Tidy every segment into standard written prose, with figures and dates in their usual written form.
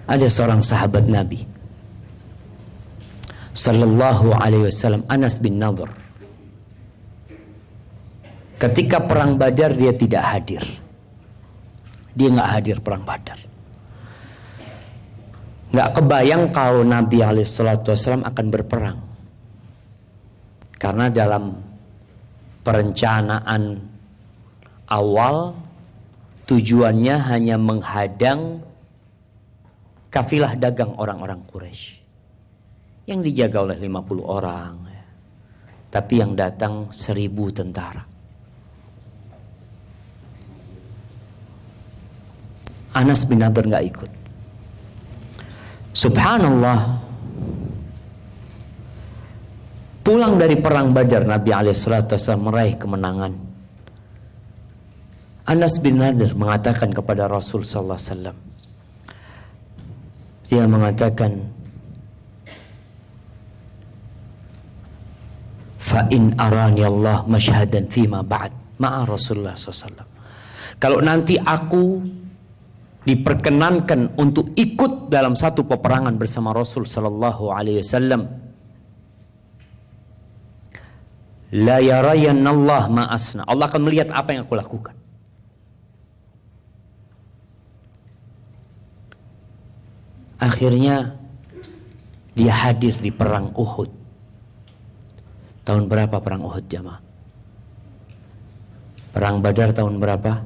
Ada seorang sahabat Nabi Sallallahu alaihi wasallam, Anas bin Nadhr. Ketika perang Badar dia tidak hadir. Dia nggak hadir perang Badar. Nggak kebayang kalau Nabi SAW akan berperang. Karena dalam perencanaan awal tujuannya hanya menghadang kafilah dagang orang-orang Quraisy yang dijaga oleh 50 orang, tapi yang datang 1000 tentara. Anas bin Nadhr nggak ikut. Subhanallah, pulang dari perang Badar Nabi SAW meraih kemenangan. Anas bin Nadhr mengatakan kepada Rasul sallallahu alaihi wasallam, dia mengatakan, fa in arani Allah masyhadan fima ba'd ma'a Rasulullah SAW. Kalau nanti aku diperkenankan untuk ikut dalam satu peperangan bersama Rasul sallallahu alaihi wasallam, la yarayanna Allah ma asna. Allah akan melihat apa yang aku lakukan. Akhirnya dia hadir di perang Uhud. Tahun berapa perang Uhud jamaah? Perang Badar tahun berapa?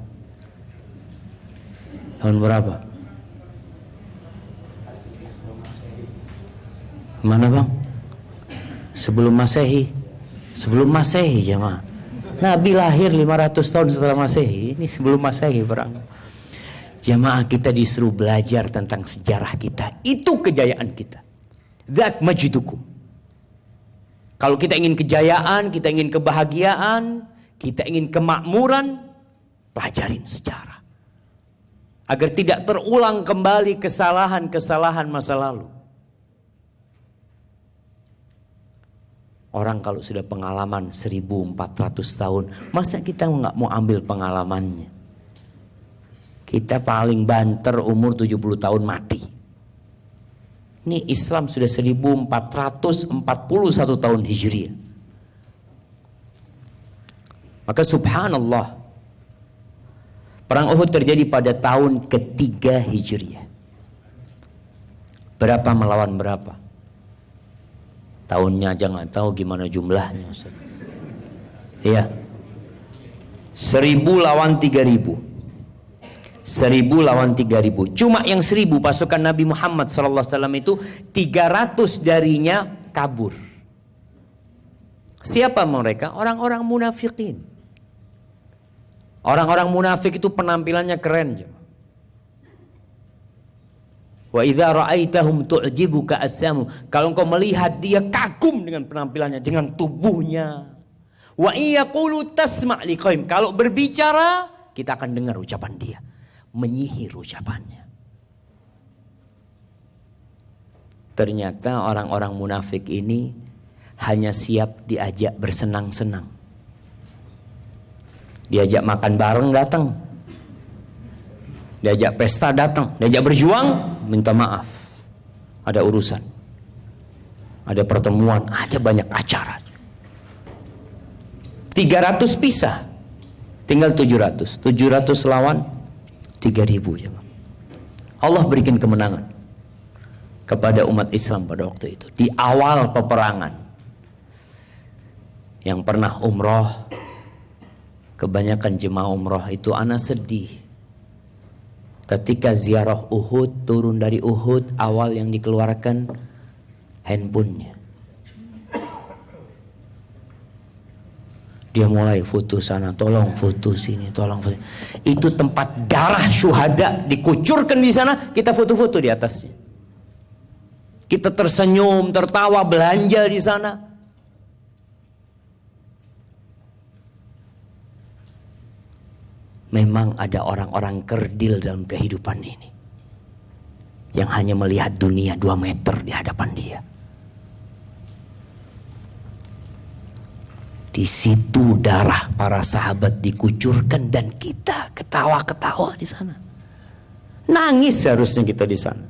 Tahun berapa? Mana bang? Sebelum Masehi. Sebelum Masehi jamaah. Nabi lahir 500 tahun setelah Masehi. Ini sebelum Masehi perang. Jamaah, kita disuruh belajar tentang sejarah kita. Itu kejayaan kita. Dzat majdukum. Kalau kita ingin kejayaan, kita ingin kebahagiaan, kita ingin kemakmuran, pelajarin sejarah. Agar tidak terulang kembali kesalahan-kesalahan masa lalu. Orang kalau sudah pengalaman 1400 tahun, masa kita nggak mau ambil pengalamannya? Kita paling banter umur 70 tahun mati. Ini Islam sudah 1441 tahun Hijriah. Maka subhanallah, perang Uhud terjadi pada tahun ketiga Hijriah. Berapa melawan berapa? Tahunnya aja nggak tahu gimana jumlahnya. Iya, 1000 lawan 3000. 1000 lawan 3000. Cuma yang 1000 pasukan Nabi Muhammad SAW itu 300 darinya kabur. Siapa mereka? Orang-orang munafikin. Orang-orang munafik itu penampilannya keren. Wa idza ra'aitahum tu'jibuka asyamu. Kalau engkau melihat dia kagum dengan penampilannya, dengan tubuhnya. Wa iyaqulu tasma' liqaim. Kalau berbicara, kita akan dengar ucapan dia. Menyihir ucapannya. Ternyata orang-orang munafik ini hanya siap diajak bersenang-senang. Diajak makan bareng datang. Diajak pesta datang. Diajak berjuang minta maaf. Ada urusan. Ada pertemuan, ada banyak acara. 300 pisah. Tinggal 700. 700 lawan 3000. Allah berikan kemenangan kepada umat Islam pada waktu itu. Di awal peperangan. Yang pernah umroh, kebanyakan jemaah umroh itu ana sedih. Ketika ziarah Uhud, turun dari Uhud, awal yang dikeluarkan handphonenya. Dia mulai foto sana, tolong foto sini, tolong foto. Itu tempat darah syuhada dikucurkan di sana, kita foto-foto di atasnya. Kita tersenyum, tertawa, belanja di sana. Memang ada orang-orang kerdil dalam kehidupan ini yang hanya melihat dunia 2 meter di hadapan dia. Di situ darah para sahabat dikucurkan dan kita ketawa-ketawa di sana. Nangis seharusnya kita di sana.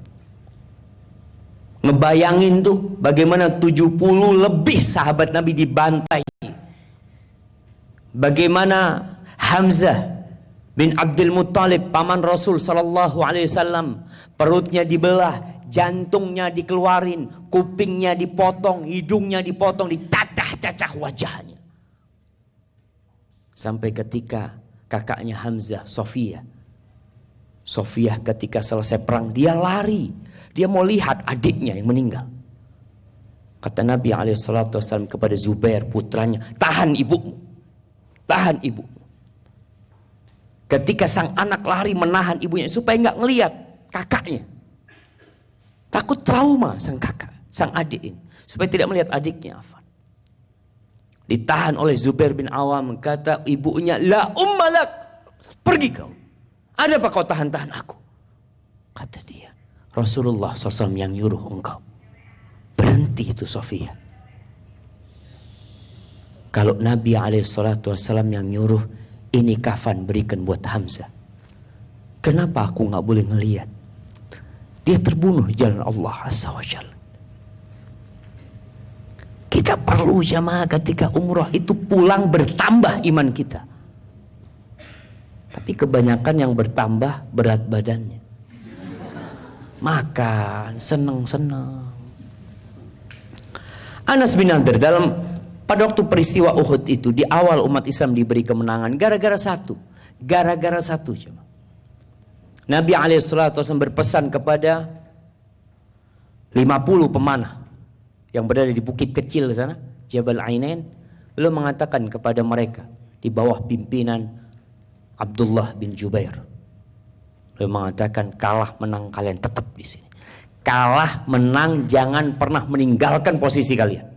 Ngebayangin tuh bagaimana 70 lebih sahabat Nabi dibantai. Bagaimana Hamzah bin Abdul Muttalib, paman Rasul sallallahu alaihi wasallam, perutnya dibelah, jantungnya dikeluarin, kupingnya dipotong, hidungnya dipotong, dicacah-cacah wajahnya. Sampai ketika kakaknya Hamzah, Sofia ketika selesai perang, dia lari. Dia mau lihat adiknya yang meninggal. Kata Nabi SAW kepada Zubair putranya, tahan ibumu. Tahan ibumu. Ketika sang anak lari menahan ibunya supaya nggak ngelihat kakaknya. Takut trauma sang kakak, sang adik ini. Supaya tidak melihat adiknya. Ditahan oleh Zubair bin Awam. Kata ibunya, la ummalak. Pergi kau. Ada apa kau tahan-tahan aku? Kata dia, Rasulullah SAW yang nyuruh engkau. Berhenti itu Sofia. Kalau Nabi SAW yang nyuruh, ini kafan berikan buat Hamzah. Kenapa aku gak boleh ngelihat? Dia terbunuh jalan Allah Azza wa Jalla. Kita perlu jamaah ketika umrah itu pulang bertambah iman kita. Tapi kebanyakan yang bertambah berat badannya. Makan, senang-senang. Anas bin Nadir pada waktu peristiwa Uhud itu, di awal umat Islam diberi kemenangan gara-gara satu. Coba. Nabi SAW berpesan kepada 50 pemanah yang berada di bukit kecil di sana, Jabal Ainain, lalu mengatakan kepada mereka di bawah pimpinan Abdullah bin Jubair. Lalu mengatakan, kalah menang kalian tetap di sini. Kalah menang jangan pernah meninggalkan posisi kalian.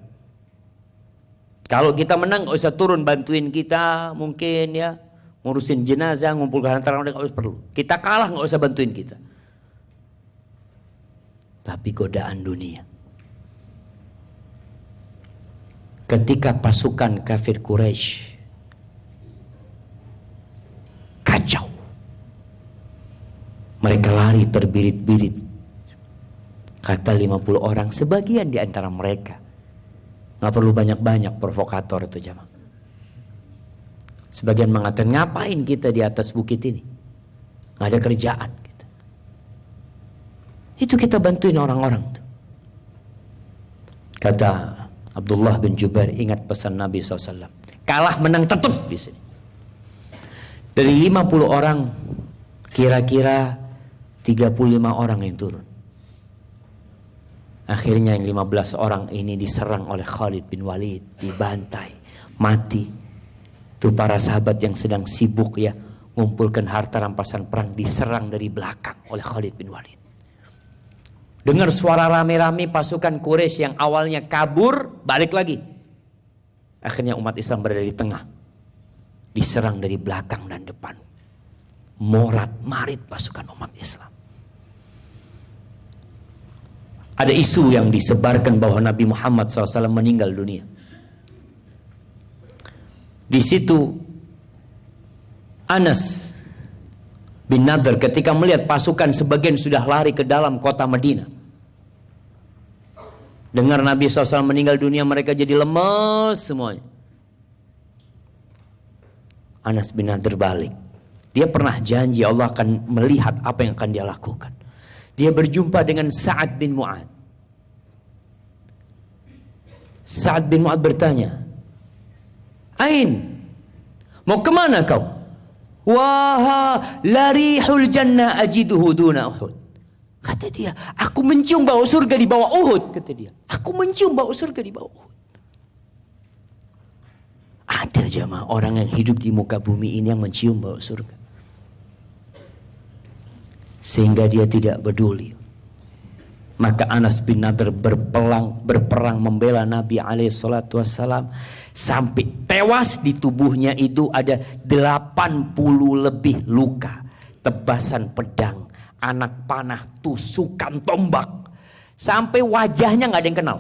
Kalau kita menang gak usah turun bantuin kita, mungkin ya ngurusin jenazah, ngumpulkan antara mereka, gak usah perlu. Kita kalah gak usah bantuin kita. Tapi godaan dunia. Ketika pasukan kafir Quraisy kacau, mereka lari terbirit-birit. Kata 50 orang, sebagian di antara mereka, gak perlu banyak-banyak provokator itu jamaah. Sebagian mengatakan, ngapain kita di atas bukit ini? Gak ada kerjaan kita. Itu kita bantuin orang-orang tuh. Kata Abdullah bin Jubair, ingat pesan Nabi SAW. Kalah menang tetap di sini. Dari 50 orang, kira-kira 35 orang yang turun. Akhirnya yang 15 orang ini diserang oleh Khalid bin Walid, dibantai, mati. Itu para sahabat yang sedang sibuk ya mengumpulkan harta rampasan perang, diserang dari belakang oleh Khalid bin Walid. Dengar suara rame-rame pasukan Quraisy yang awalnya kabur, balik lagi. Akhirnya umat Islam berada di tengah, diserang dari belakang dan depan. Morat-marit pasukan umat Islam. Ada isu yang disebarkan bahwa Nabi Muhammad SAW meninggal dunia. Di situ Anas bin Nadir ketika melihat pasukan sebagian sudah lari ke dalam kota Madinah. Dengar Nabi SAW meninggal dunia, mereka jadi lemes semuanya. Anas bin Nadir balik. Dia pernah janji Allah akan melihat apa yang akan dia lakukan. Dia berjumpa dengan Sa'ad bin Mu'ad. Sa'ad bin Mu'ad bertanya, Ain, mau kemana kau? Wah, larihul jannah ajiduhu duna Uhud. Kata dia, aku mencium bau surga di bawah Uhud. Kata dia, aku mencium bau surga di bawah Uhud. Ada jamaah orang yang hidup di muka bumi ini yang mencium bau surga. Sehingga dia tidak peduli. Maka Anas bin Nadir berperang membela Nabi SAW sampai tewas. Di tubuhnya itu ada 80 lebih luka, tebasan pedang, anak panah, tusukan tombak, sampai wajahnya nggak ada yang kenal.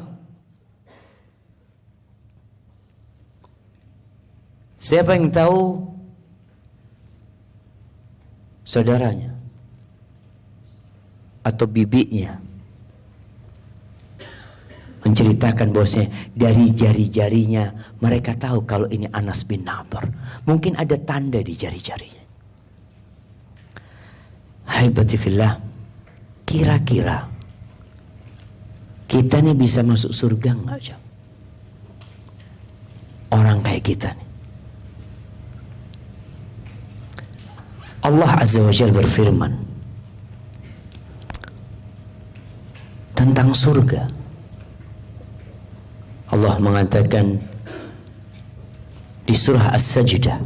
Siapa yang tahu? Saudaranya atau bibinya. menceritakan bahwasanya dari jari-jarinya mereka tahu kalau ini Anas bin Nadhr. Mungkin ada tanda di jari-jarinya. Haibati fillah, kira-kira kita nih bisa masuk surga enggak, Jam? Orang kayak kita nih. Allah Azza wa Jalla berfirman tentang surga. Allah mengatakan di surah As-Sajdah.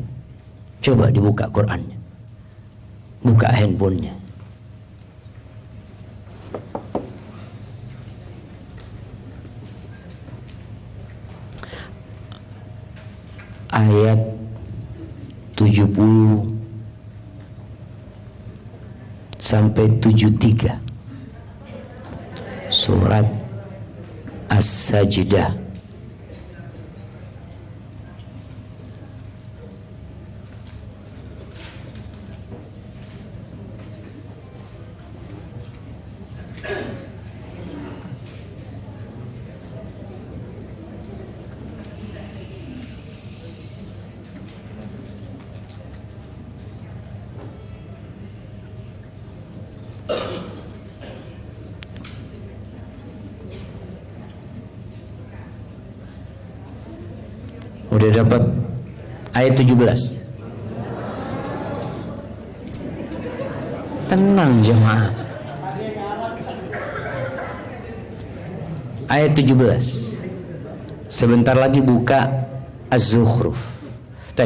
Coba dibuka Qur'annya. Buka handphonenya. Ayat 70 sampai 73. Surat As-Sajdah. Udah dapat ayat 17. Tenang jemaah. Ayat 17. Sebentar lagi buka Az-Zukhruf.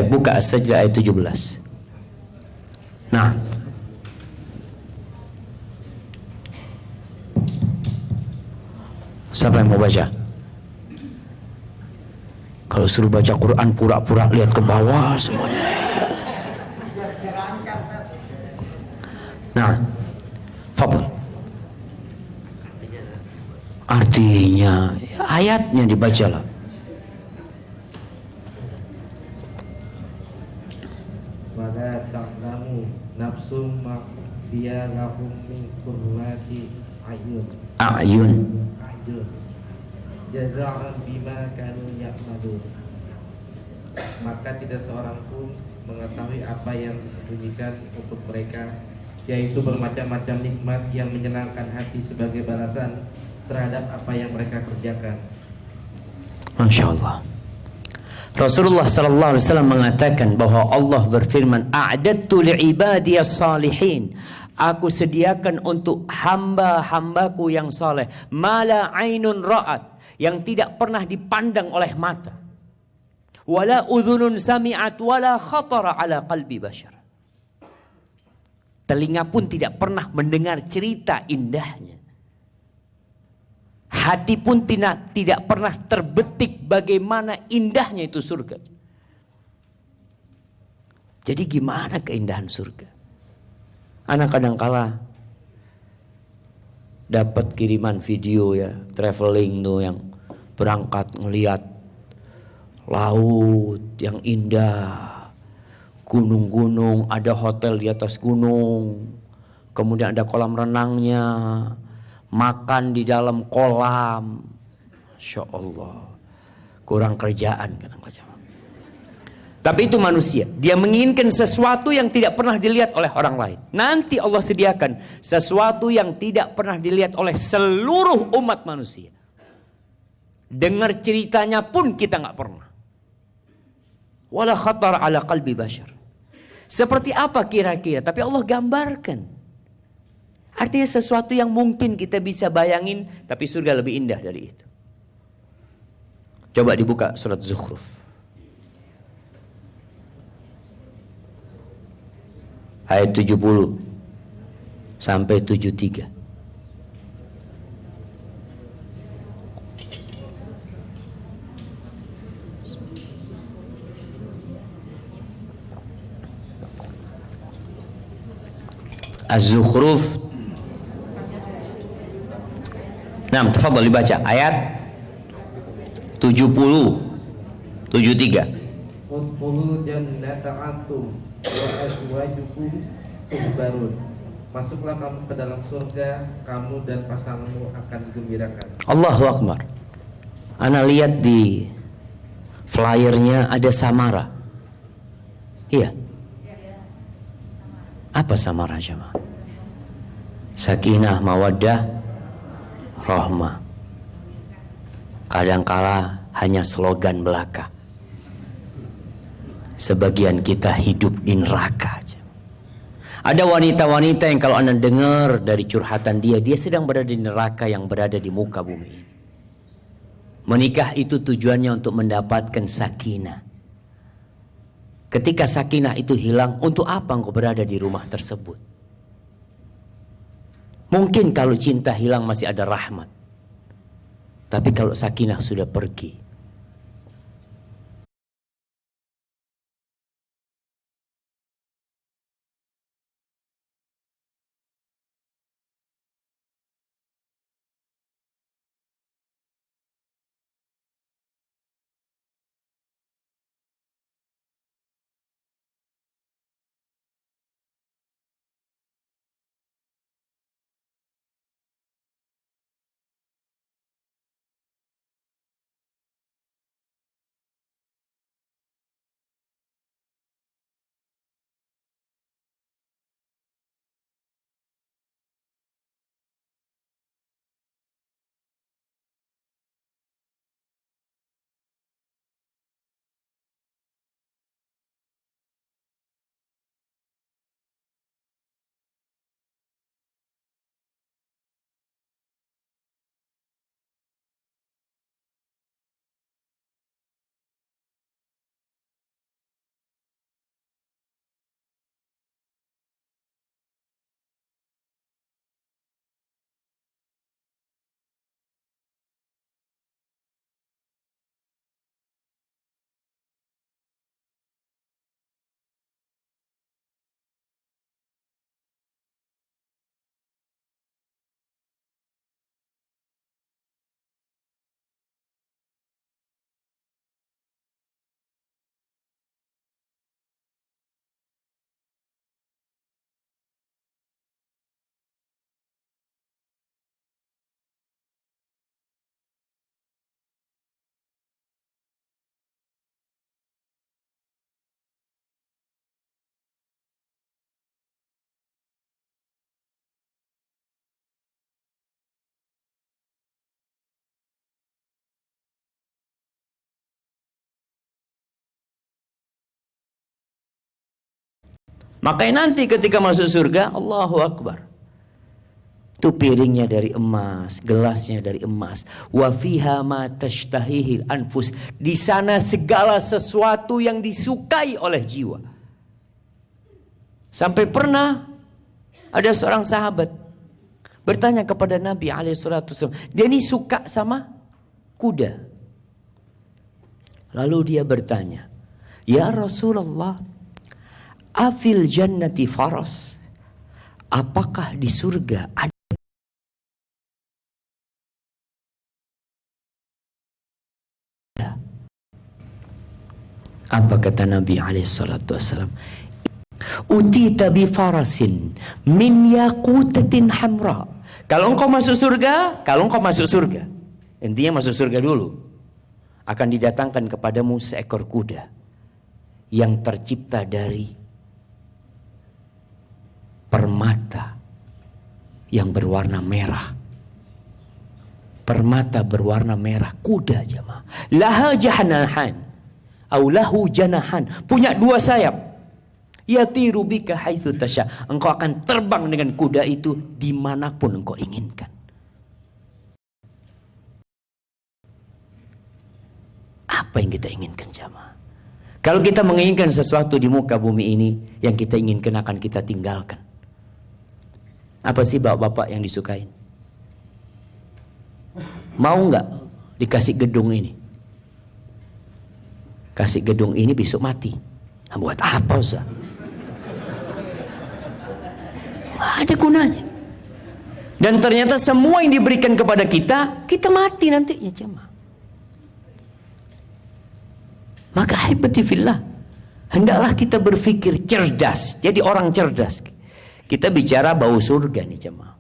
Buka As-Sajdah ayat 17. Nah, siapa yang mau baca? Kalau suruh baca Quran pura-pura lihat ke bawah semuanya. Nah, fadhil. Artinya ayatnya dibacalah. Wala ta'lamu nafsum ma fiya lahum min qurrati ayun. Jaza'an bima kanu ya'malun. Maka tidak seorang pun mengetahui apa yang disembunyikan untuk mereka, yaitu bermacam-macam nikmat yang menyenangkan hati sebagai balasan terhadap apa yang mereka kerjakan. Masya Allah. Rasulullah sallallahu alaihi wasallam mengatakan bahwa Allah berfirman, "A'dadtu li'ibadiyas salihin." Aku sediakan untuk hamba-hambaku yang saleh, mala ainun ra'at, yang tidak pernah dipandang oleh mata, wala udhunun sami'at, wala khatara ala qalbi bashar. Telinga pun tidak pernah mendengar cerita indahnya. Hati pun tidak pernah terbetik bagaimana indahnya itu surga. Jadi gimana keindahan surga? Anak kadang-kala dapat kiriman video ya, traveling tuh yang berangkat ngelihat laut yang indah, gunung-gunung, ada hotel di atas gunung, kemudian ada kolam renangnya, makan di dalam kolam. Masya Allah, kurang kerjaan kadang-kadang. Tapi itu manusia, dia menginginkan sesuatu yang tidak pernah dilihat oleh orang lain. Nanti Allah sediakan sesuatu yang tidak pernah dilihat oleh seluruh umat manusia. Dengar ceritanya pun kita nggak pernah. Wala khatar ala qalbi bashar. Seperti apa kira-kira? Tapi Allah gambarkan. Artinya sesuatu yang mungkin kita bisa bayangin, tapi surga lebih indah dari itu. Coba dibuka surat Zukhruf. Ayat 70 sampai 73. Az-Zukhruf. Nah, tafadhal dibaca ayat 70 73. Udkhulul jannata antum wa azwajukum tuhbarun. Masuklah kamu ke dalam surga, kamu dan pasanganmu akan digembirakan. Allahu Akbar. Ana lihat di flyernya ada Samara. Iya. Apa Samara jemaah? Sakinah, mawaddah, rahmah. Kadangkala hanya slogan belaka. Sebagian kita hidup di neraka. Ada wanita-wanita yang kalau Anda dengar dari curhatan dia sedang berada di neraka yang berada di muka bumi ini. Menikah itu tujuannya untuk mendapatkan sakinah. Ketika sakinah itu hilang, untuk apa engkau berada di rumah tersebut? Mungkin kalau cinta hilang masih ada rahmat. Tapi kalau sakinah sudah pergi, makanya nanti ketika masuk surga, Allahu Akbar. Itu piringnya dari emas, gelasnya dari emas. Wa fiha ma tashtahihil anfus. Di sana segala sesuatu yang disukai oleh jiwa. Sampai pernah ada seorang sahabat bertanya kepada Nabi SAW, dia ini suka sama kuda. Lalu dia bertanya, ya Rasulullah, afil jannati faras, apakah di surga ada? Apa kata Nabi SAW? Utita bi farasin min yaqutatin hamra. Kalau engkau masuk surga, intinya masuk surga dulu, akan didatangkan kepadamu seekor kuda yang tercipta dari permata yang berwarna merah. Permata berwarna merah, kuda jemaah. Laha jahnahan, au lahu janahan, punya dua sayap. Yatiru bika haitsu tasya. Engkau akan terbang dengan kuda itu dimanapun engkau inginkan. Apa yang kita inginkan jemaah? Kalau kita menginginkan sesuatu di muka bumi ini, yang kita inginkan akan kita tinggalkan. Apa sih bapak-bapak yang disukain? Mau nggak dikasih gedung ini? Kasih gedung ini besok mati. Nah, buat apa Ustaz? Ada gunanya. Dan ternyata semua yang diberikan kepada kita, kita mati nantinya jemaah. Maka haibati fillah, hendaklah kita berpikir cerdas, jadi orang cerdas. Kita bicara bau surga nih jemaah.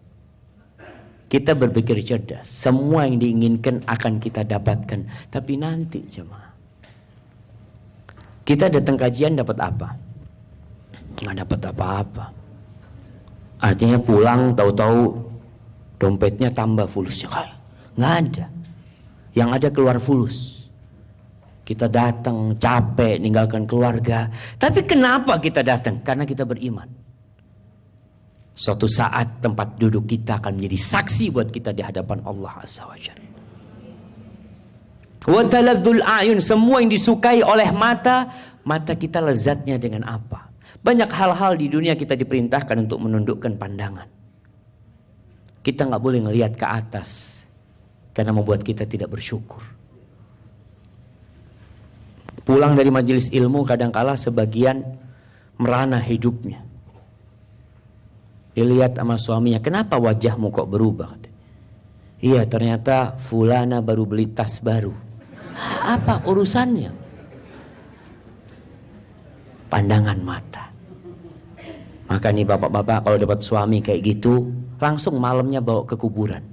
Kita berpikir cerdas, semua yang diinginkan akan kita dapatkan. Tapi nanti jemaah, kita datang kajian dapat apa? Nggak dapat apa-apa. Artinya pulang tahu-tahu dompetnya tambah fulusnya. Nggak ada. Yang ada keluar fulus. Kita datang capek ninggalkan keluarga. Tapi kenapa kita datang? Karena kita beriman. Suatu saat tempat duduk kita akan menjadi saksi buat kita di hadapan Allah Azza wa Jalla. Wa taladzul a'yun, semua yang disukai oleh mata kita lezatnya dengan apa? Banyak hal-hal di dunia kita diperintahkan untuk menundukkan pandangan. Kita nggak boleh ngelihat ke atas karena membuat kita tidak bersyukur. Pulang dari majelis ilmu kadangkala sebagian merana hidupnya. Dilihat sama suaminya, kenapa wajahmu kok berubah? Iya, ternyata fulana baru beli tas baru. Apa urusannya? Pandangan mata. Maka nih bapak-bapak kalau dapat suami kayak gitu, langsung malamnya bawa ke kuburan.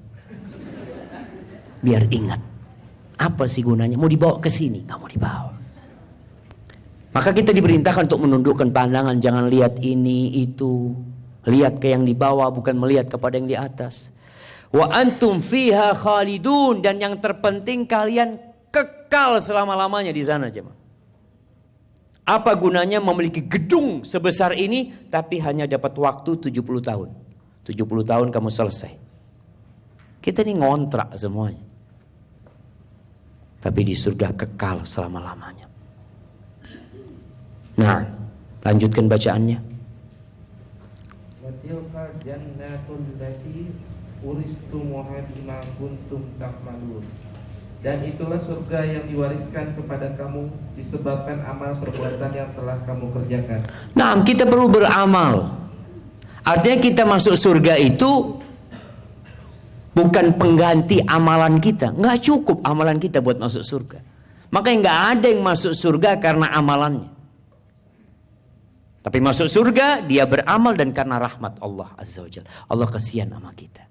Biar ingat. Apa sih gunanya? Mau dibawa ke sini, nggak mau dibawa. Maka kita diperintahkan untuk menundukkan pandangan, jangan lihat ini itu. Lihat ke yang di bawah, bukan melihat kepada yang di atas. Wa antum fiha khalidun, dan yang terpenting kalian kekal selama-lamanya di sana, jemaah. Apa gunanya memiliki gedung sebesar ini tapi hanya dapat waktu 70 tahun. 70 tahun kamu selesai. Kita ini ngontrak semuanya. Tapi di surga kekal selama-lamanya. Nah, lanjutkan bacaannya. Tilka jannatul lati uristumuha bima kuntum ta'malun. Dan itulah surga yang diwariskan kepada kamu disebabkan amal perbuatan yang telah kamu kerjakan. Nah, kita perlu beramal. Artinya kita masuk surga itu bukan pengganti amalan kita. Nggak cukup amalan kita buat masuk surga. Makanya nggak ada yang masuk surga karena amalannya. Tapi masuk surga dia beramal dan karena rahmat Allah Azza wa Jalla. Allah kasihan sama kita.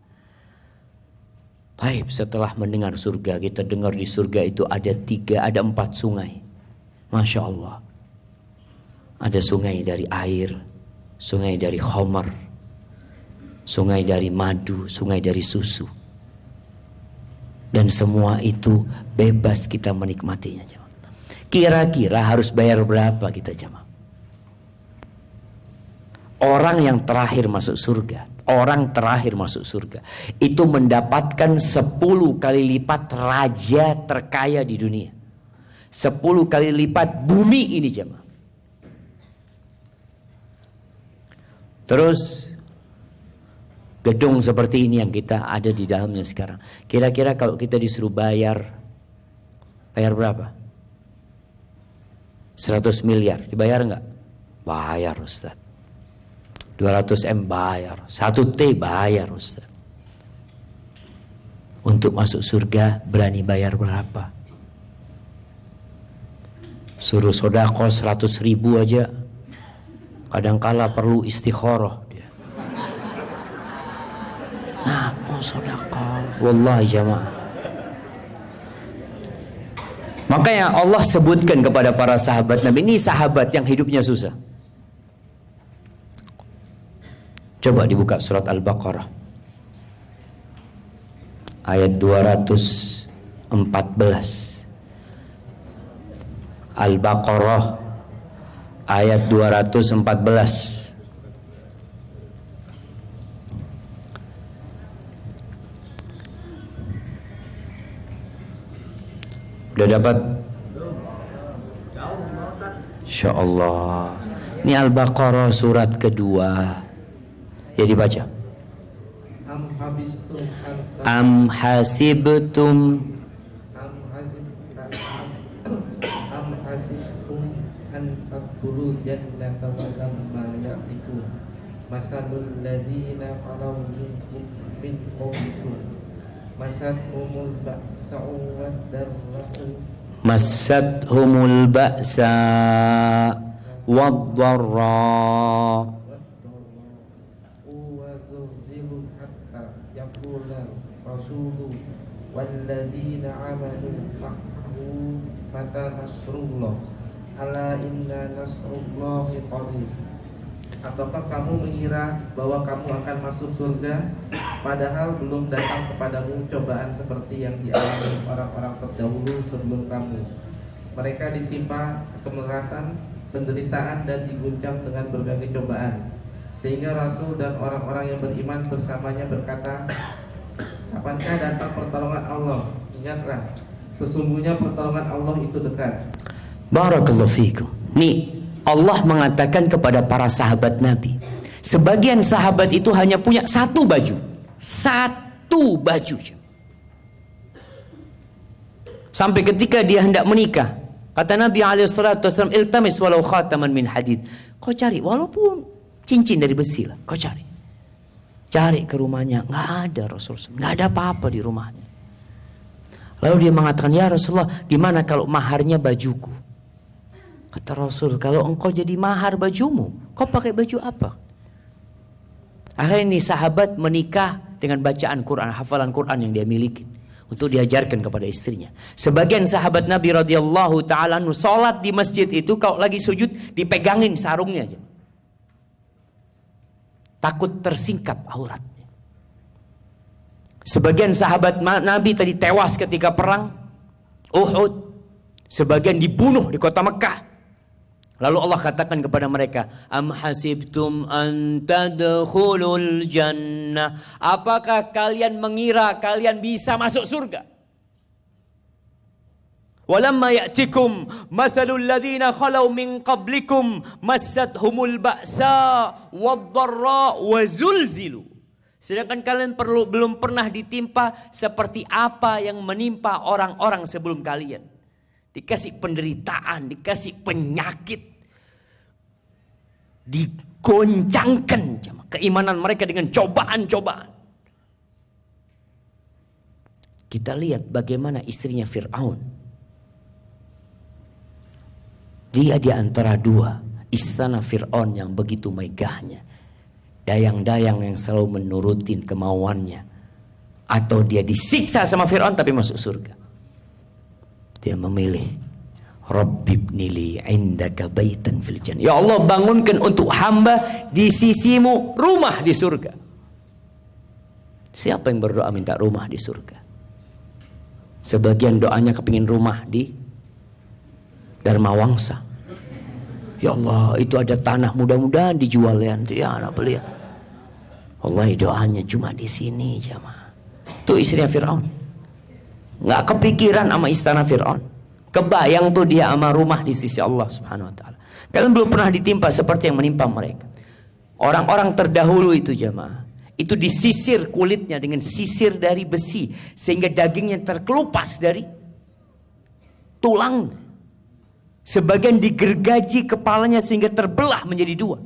Baik, setelah mendengar surga, kita dengar di surga itu ada 4 sungai. Masya Allah. Ada sungai dari air, sungai dari khamar, sungai dari madu, sungai dari susu. Dan semua itu bebas kita menikmatinya. Kira-kira harus bayar berapa kita jemaah? Orang yang terakhir masuk surga, itu mendapatkan 10 kali lipat raja terkaya di dunia. 10 kali lipat bumi ini jemaah. Terus gedung seperti ini yang kita ada di dalamnya sekarang. Kira-kira kalau kita disuruh bayar berapa? 100 miliar, dibayar enggak? Bayar Ustaz. 200 M bayar, 1 T bayar Ustaz. Untuk masuk surga berani bayar berapa? Suruh sodako 100 ribu aja kadangkala perlu istikharah dia. Nah, mau sodako, wallahi jamaah. Makanya Allah sebutkan kepada para sahabat Nabi, ini sahabat yang hidupnya susah. Coba dibuka surat Al-Baqarah ayat 214. Al-Baqarah ayat 214. Udah dapat? Insya Allah. Ini Al-Baqarah surat kedua. Ya dibaca. Am hasibtum an tadkhulul jannata wa lamma ya'tikum masalul ladzina qalu min qawlikum masathumul ba'sa'u wad-dharra yaqulul rasulu walladzina amanu ma'ahu mata nasrullah ala inna nasrullahi qarib. Ataukah kamu mengira bahwa kamu akan masuk surga padahal belum datang kepadamu cobaan seperti yang dialami orang-orang terdahulu sebelum kamu? Mereka ditimpa kemelaratan, penderitaan dan diguncang dengan berbagai cobaan, sehingga Rasul dan orang-orang yang beriman bersamanya berkata, kapankah datang pertolongan Allah? Ingatlah, sesungguhnya pertolongan Allah itu dekat. Barakallahu fiikum. Nih, Allah mengatakan kepada para sahabat Nabi, sebagian sahabat itu hanya punya satu baju. Satu baju. Sampai ketika dia hendak menikah, kata Nabi SAW, iltamis walau khataman min hadid. Kau cari, walaupun cincin dari besi lah, kau cari. Cari ke rumahnya, nggak ada Rasulullah, nggak ada apa-apa di rumahnya. Lalu dia mengatakan, ya Rasulullah, gimana kalau maharnya bajuku? Kata Rasul, kalau engkau jadi mahar bajumu, kau pakai baju apa? Akhirnya ini sahabat menikah dengan bacaan Quran, hafalan Quran yang dia miliki untuk diajarkan kepada istrinya. Sebagian sahabat Nabi radhiyallahu taala anhu salat di masjid itu, kalau lagi sujud dipegangin sarungnya aja. Takut tersingkap auratnya. Sebagian sahabat Nabi tadi tewas ketika perang Uhud. Sebagian dibunuh di kota Mekah. Lalu Allah katakan kepada mereka, am hasibtum an tadkhulul jannah? Apakah kalian mengira kalian bisa masuk surga? Walamma ya'tikum mathalul ladzina khalau min qablikum massathumul ba'sa wad-dharra wa zulzilu. Sedangkan kalian belum pernah ditimpa seperti apa yang menimpa orang-orang sebelum kalian. Dikasih penderitaan, dikasih penyakit, digoncangkan keimanan mereka dengan cobaan-cobaan. Kita lihat bagaimana istrinya Fir'aun. Dia di antara dua istana Fir'aun yang begitu megahnya. Dayang-dayang yang selalu menurutin kemauannya. Atau dia disiksa sama Fir'aun tapi masuk surga. Dia memilih, Rabbibnili indaka baitan fil jannah. Ya Allah, bangunkan untuk hamba di sisimu rumah di surga. Siapa yang berdoa minta rumah di surga? Sebagian doanya kepingin rumah di Dharma Wangsa. Ya Allah, itu ada tanah, mudah-mudahan dijual ya anak beliau. Allah, doanya cuma di sini jamaah. Itu istrinya Fir'aun. Nggak kepikiran sama istana Fir'aun. Kebayang tuh dia sama rumah di sisi Allah subhanahu wa ta'ala. Kalian belum pernah ditimpa seperti yang menimpa mereka. Orang-orang terdahulu itu jamaah, itu disisir kulitnya dengan sisir dari besi, sehingga dagingnya terkelupas dari tulang. Sebagian digergaji kepalanya sehingga terbelah menjadi dua.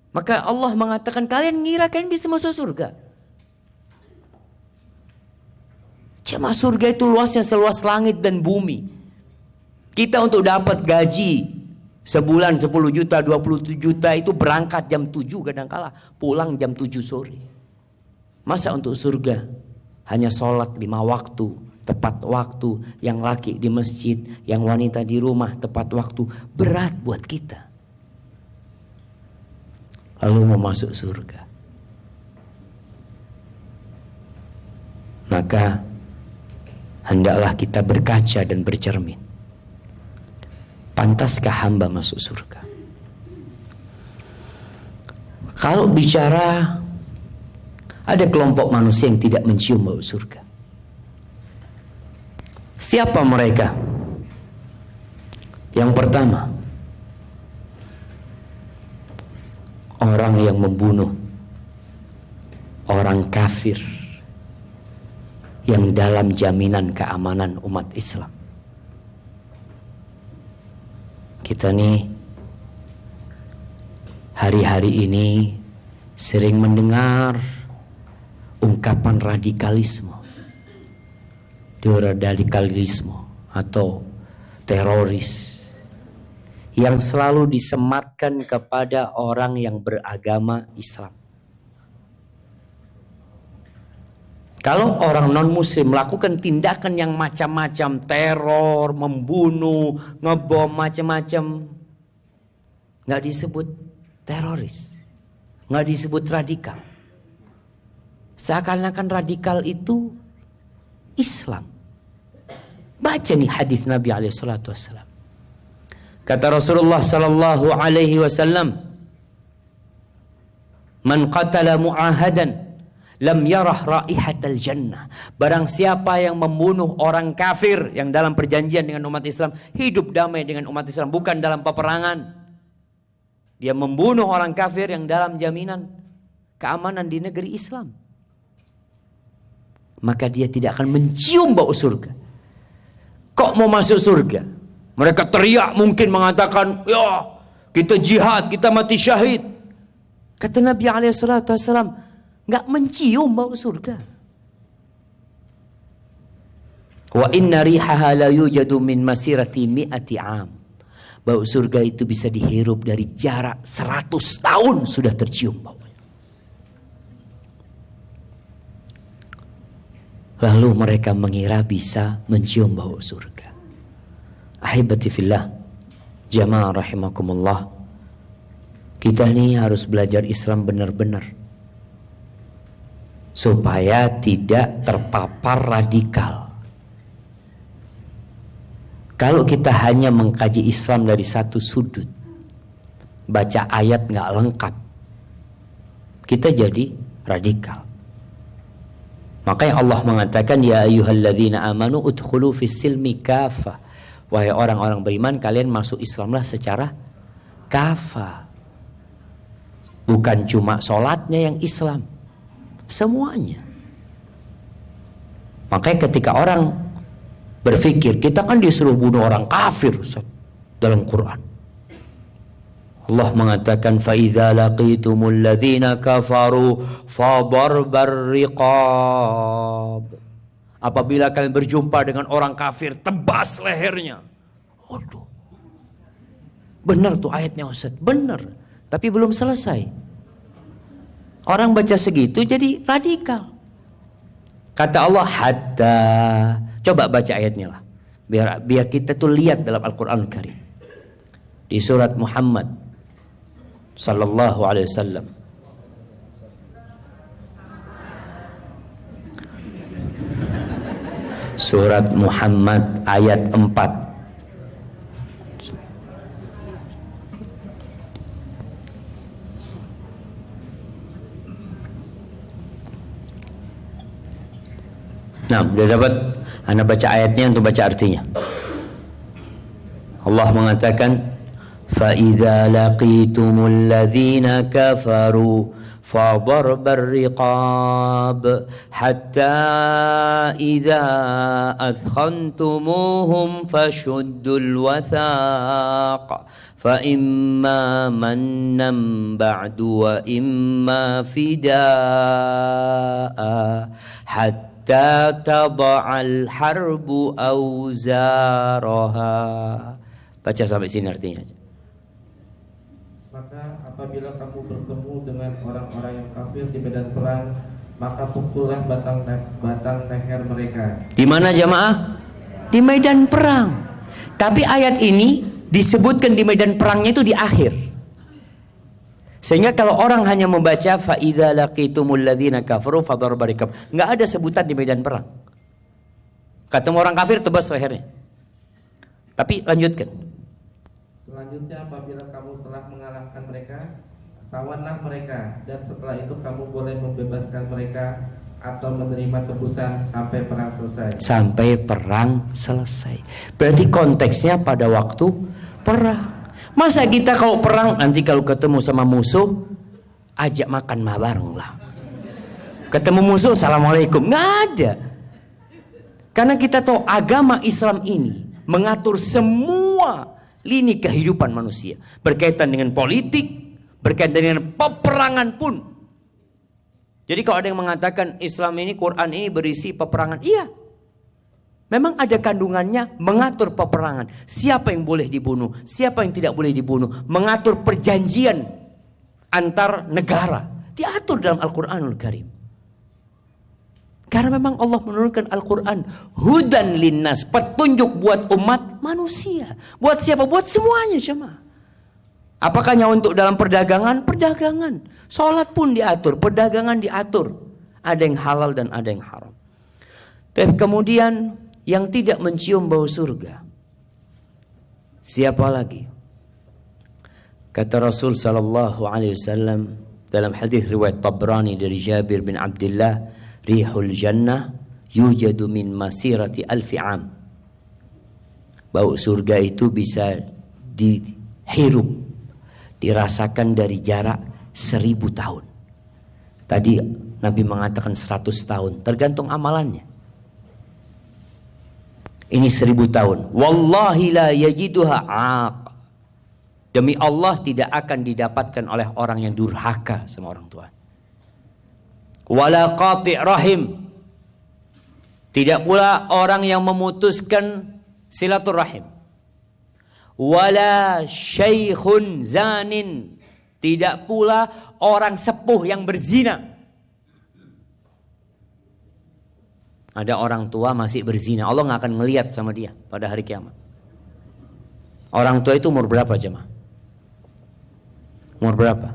Maka Allah mengatakan, kalian ngira kalian bisa masuk surga? Cuma surga itu luasnya seluas langit dan bumi. Kita untuk dapat gaji sebulan 10 juta, 27 juta itu berangkat jam 7 kadangkala, pulang jam 7 sore. Masa untuk surga hanya sholat 5 waktu, tepat waktu, yang laki di masjid, yang wanita di rumah tepat waktu, berat buat kita. Lalu mau masuk surga. Maka hendaklah kita berkaca dan bercermin. Pantaskah hamba masuk surga? Kalau bicara ada kelompok manusia yang tidak mencium bau surga. Siapa mereka? Yang pertama, orang yang membunuh orang kafir yang dalam jaminan keamanan umat Islam. Kita nih hari-hari ini sering mendengar ungkapan radikalisme, radikalisme atau teroris yang selalu disematkan kepada orang yang beragama Islam. Kalau orang non-muslim melakukan tindakan yang macam-macam, teror, membunuh, ngebom, macam-macam, nggak disebut teroris, nggak disebut radikal. Seakan-akan radikal itu Islam. Baca nih hadis Nabi SAW. Kata Rasulullah sallallahu alaihi wasallam, "Man qatala mu'ahadan lam yarah raihatal jannah." Barang siapa yang membunuh orang kafir yang dalam perjanjian dengan umat Islam, hidup damai dengan umat Islam, bukan dalam peperangan. Dia membunuh orang kafir yang dalam jaminan keamanan di negeri Islam, maka dia tidak akan mencium bau surga. Kok mau masuk surga? Mereka teriak, mungkin mengatakan, ya kita jihad, kita mati syahid. Kata Nabi SAW, nggak mencium bau surga. Wa inna rihaha la yujadu min masirati mi'ati am. Bau surga itu bisa dihirup dari jarak 100 tahun sudah tercium baunya. Lalu mereka mengira bisa mencium bau surga. Ahibati fillah, jamaah rahimakumullah, kita nih harus belajar Islam benar-benar supaya tidak terpapar radikal. Kalau kita hanya mengkaji Islam dari satu sudut, baca ayat nggak lengkap, kita jadi radikal. Makanya Allah mengatakan, ya ayyuhalladzina amanu udkhulu fis silmi kafah. Wahai orang-orang beriman, kalian masuk Islamlah secara kafah. Bukan cuma sholatnya yang Islam, semuanya. Makanya ketika orang berpikir, kita kan disuruh bunuh orang kafir dalam Quran. Allah mengatakan, فَإِذَا لَقِيتُمُ الَّذِينَ كَفَرُوا فَضَرْبَ الرِّقَابِ. Apabila kalian berjumpa dengan orang kafir, tebas lehernya. Waduh, benar tuh ayatnya Ustaz, benar. Tapi belum selesai. Orang baca segitu jadi radikal. Kata Allah, hatta. Coba baca ayatnya lah, biar kita tuh lihat dalam Al-Quran Karim. Di surat Muhammad sallallahu alaihi wasallam. Surat Muhammad ayat 4. Nah, udah dapat? Anda baca ayatnya untuk baca artinya. Allah mengatakan, فَإِذَا لَقِيتُمُ الَّذِينَ كَفَرُوا فَضَرْبَ الرِّقَابِ حَتَّى إِذَا أَثْخَنْتُمُوهُمْ فَشُدُّوا الْوَثَاقَ فَإِمَّا مَنًّا بَعْدُ وَإِمَّا فِدَاءً حَتَّى تَضَعَ الْحَرْبُ أَوْزَارَهَا. Baca sampai sini artinya. Maka apabila kamu bertemu dengan orang-orang yang kafir di medan perang, maka pukullah batang leher mereka. Di mana jamaah? Di medan perang. Tapi ayat ini disebutkan di medan perangnya itu di akhir. Sehingga kalau orang hanya membaca fa idza laqitumul ladzina kafaru fadharba rikab, enggak ada sebutan di medan perang. Ketemu orang kafir, tebas lehernya. Tapi lanjutkan. Selanjutnya apabila kamu telah mengalahkan mereka, tawanlah mereka, dan setelah itu kamu boleh membebaskan mereka atau menerima tebusan sampai perang selesai. Sampai perang selesai. Berarti konteksnya pada waktu perang. Masa kita kalau perang, nanti kalau ketemu sama musuh, ajak makan bareng lah. Ketemu musuh, assalamualaikum. Nggak ada. Karena kita tahu agama Islam ini mengatur semua lini kehidupan manusia, berkaitan dengan politik, berkaitan dengan peperangan pun. Jadi kalau ada yang mengatakan Islam ini, Quran ini berisi peperangan, iya, memang ada kandungannya mengatur peperangan. Siapa yang boleh dibunuh, siapa yang tidak boleh dibunuh, mengatur perjanjian antar negara, diatur dalam Al-Quranul Karim. Karena memang Allah menurunkan Al-Quran hudan linnas, petunjuk buat umat manusia. Buat siapa? Buat semuanya jemaah. Apakah hanya untuk dalam perdagangan? Perdagangan. Sholat pun diatur, perdagangan diatur. Ada yang halal dan ada yang haram. Tapi kemudian yang tidak mencium bau surga, siapa lagi? Kata Rasul sallallahu alaihi wasallam dalam hadis riwayat Tabrani dari Jabir bin Abdullah, rihul jannah yujadu min masirati alfi am. Bau surga itu bisa dihirup, dirasakan dari jarak 1000 tahun. Tadi Nabi mengatakan 100 tahun, tergantung amalannya. Ini 1000 tahun. Wallahi la yajiduha aq. Demi Allah tidak akan didapatkan oleh orang yang durhaka sama orang tua. Wala qati' rahim. Tidak pula orang yang memutuskan silaturahim. Wala syaikhun zanin. Tidak pula orang sepuh yang berzina. Ada orang tua masih berzina, Allah nggak akan ngelihat sama dia pada hari kiamat. Orang tua itu umur berapa jemaah? Umur berapa?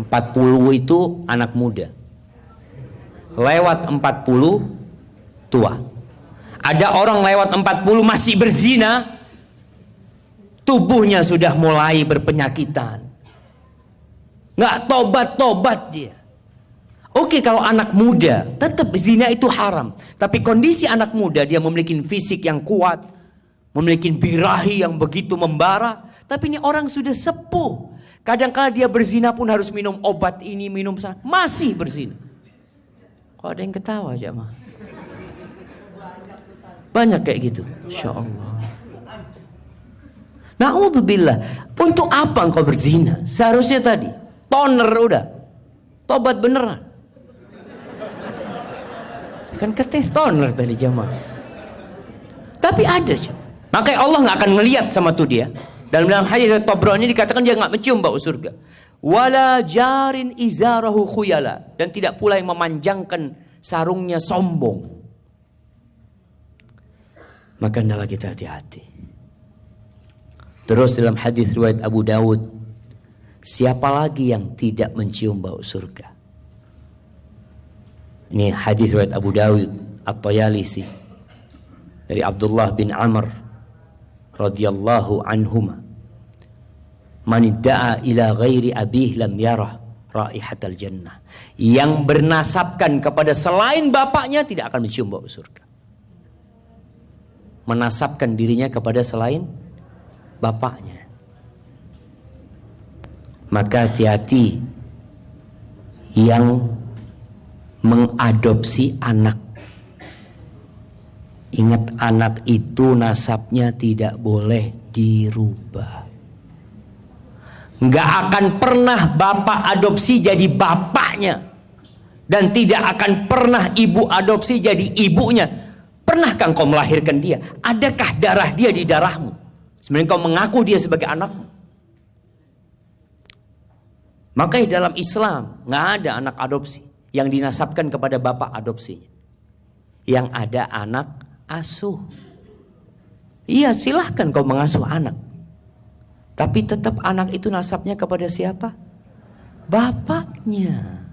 40 itu anak muda. Lewat 40 tua. Ada orang lewat 40 masih berzina, tubuhnya sudah mulai berpenyakitan. Nggak tobat-tobat dia. Oke, kalau anak muda tetap zina itu haram. Tapi kondisi anak muda, dia memiliki fisik yang kuat, memiliki birahi yang begitu membara. Tapi ini orang sudah sepuh. Kadang-kala dia berzina pun harus minum obat ini, minum sana. Masih berzina. Kok ada yang ketawa jemaah? Banyak kayak gitu. Insya Allah. Na'udzubillah. Untuk apa engkau berzina? Seharusnya tadi toner udah. Tobat beneran. Kan keteh toner tadi jemaah. Tapi ada jemaah. Makanya Allah nggak akan ngelihat sama tuh dia. Dalam hadis Tabrani dikatakan dia nggak mencium bau surga. Wala jarin izarahu khuyala, dan tidak pula yang memanjangkan sarungnya sombong. Maka hendaklah kita hati-hati. Terus dalam hadis riwayat Abu Dawud, siapa lagi yang tidak mencium bau surga? Ini hadis riwayat Abu Dawud At-Tayalisi dari Abdullah bin Amr radhiyallahu anhuma. Man idda'a ila ghairi abih lam yarah raihatal jannah. Yang bernasabkan kepada selain bapaknya tidak akan mencium bau surga. Menasabkan dirinya kepada selain bapaknya. Maka hati-hati yang mengadopsi anak. Ingat, anak itu nasabnya tidak boleh dirubah. Nggak akan pernah bapak adopsi jadi bapaknya, dan tidak akan pernah ibu adopsi jadi ibunya. Pernahkah engkau melahirkan dia? Adakah darah dia di darahmu? Sebenarnya engkau mengaku dia sebagai anakmu. Makanya dalam Islam nggak ada anak adopsi yang dinasabkan kepada bapak adopsinya. Yang ada anak asuh. Iya, silahkan kau mengasuh anak. Tapi tetap anak itu nasabnya kepada siapa? Bapaknya.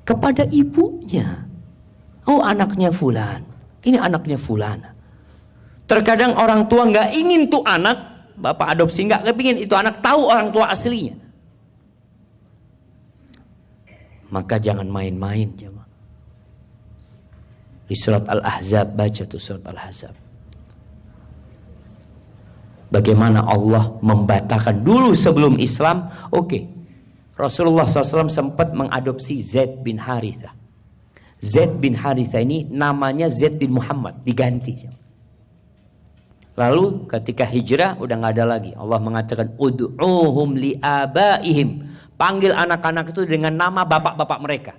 Kepada ibunya. Oh, anaknya fulan. Ini anaknya fulana. Terkadang orang tua nggak ingin tuh anak, bapak adopsi nggak kepingin itu anak tahu orang tua aslinya. Maka jangan main-main jemaah. Di surat Al-Ahzab, baca tuh surat Al-Ahzab. Bagaimana Allah membatalkan dulu sebelum Islam. Oke. Rasulullah SAW sempat mengadopsi Zaid bin Harithah. Zaid bin Harithah ini namanya Zaid bin Muhammad, diganti. Lalu ketika hijrah udah nggak ada lagi. Allah mengatakan ud'uhum li'abaihim. Panggil anak-anak itu dengan nama bapak-bapak mereka.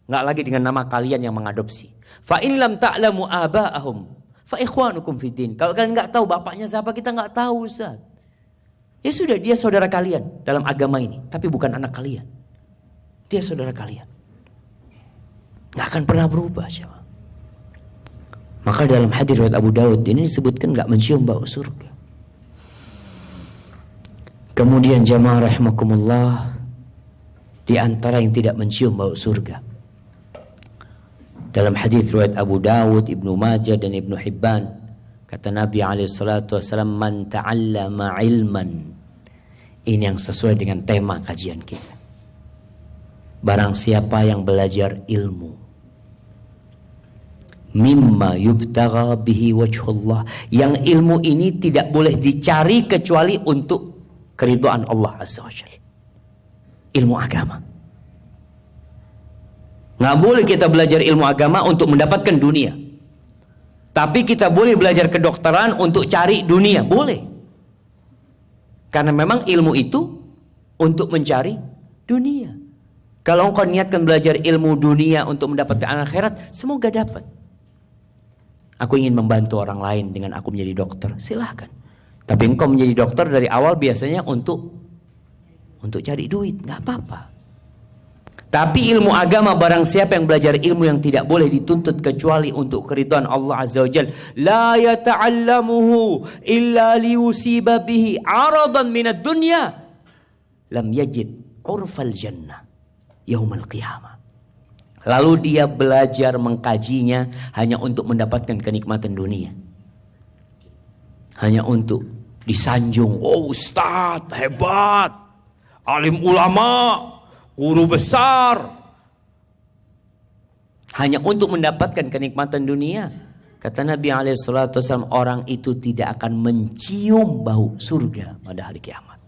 Nggak lagi dengan nama kalian yang mengadopsi. Fa in lam ta'lamu aba'ahum fa ikhwanukum fiddin. Kalau kalian nggak tahu bapaknya siapa, kita nggak tahu, Ustaz. Ya sudah, dia saudara kalian dalam agama ini, tapi bukan anak kalian. Dia saudara kalian. Nggak akan pernah berubah. Maka dalam hadis riwayat Abu Dawud ini disebutkan nggak mencium bau surga. Kemudian jamaah rahimakumullah, di antara yang tidak mencium bau surga, dalam hadis riwayat Abu Dawud, Ibnu Majah dan Ibnu Hibban, kata Nabi alaihi salatu wasallam, man ta'allama ilman. Ini yang sesuai dengan tema kajian kita. Barang siapa yang belajar ilmu, mimma yubtagha bihi wajhullah, yang ilmu ini tidak boleh dicari kecuali untuk keridhaan Allah azza wajalla. Ilmu agama. Nggak boleh kita belajar ilmu agama untuk mendapatkan dunia. Tapi kita boleh belajar kedokteran untuk cari dunia, boleh. Karena memang ilmu itu untuk mencari dunia. Kalau engkau niatkan belajar ilmu dunia untuk mendapatkan akhirat, semoga dapat. Aku ingin membantu orang lain dengan aku menjadi dokter, silahkan. Tapi engkau menjadi dokter dari awal biasanya untuk cari duit, nggak apa-apa. Tapi ilmu agama, barang siapa yang belajar ilmu yang tidak boleh dituntut kecuali untuk keridhaan Allah azza wajalla, la yata'allamuhu illa liyusiba bihi 'aradan minad dunya, lam yajid 'urfal jannah yaumal qiyamah. Lalu dia belajar mengkajinya hanya untuk mendapatkan kenikmatan dunia. Hanya untuk disanjung, oh ustadz hebat, alim ulama, guru besar. Hanya untuk mendapatkan kenikmatan dunia. Kata Nabi SAW, orang itu tidak akan mencium bau surga pada hari kiamat.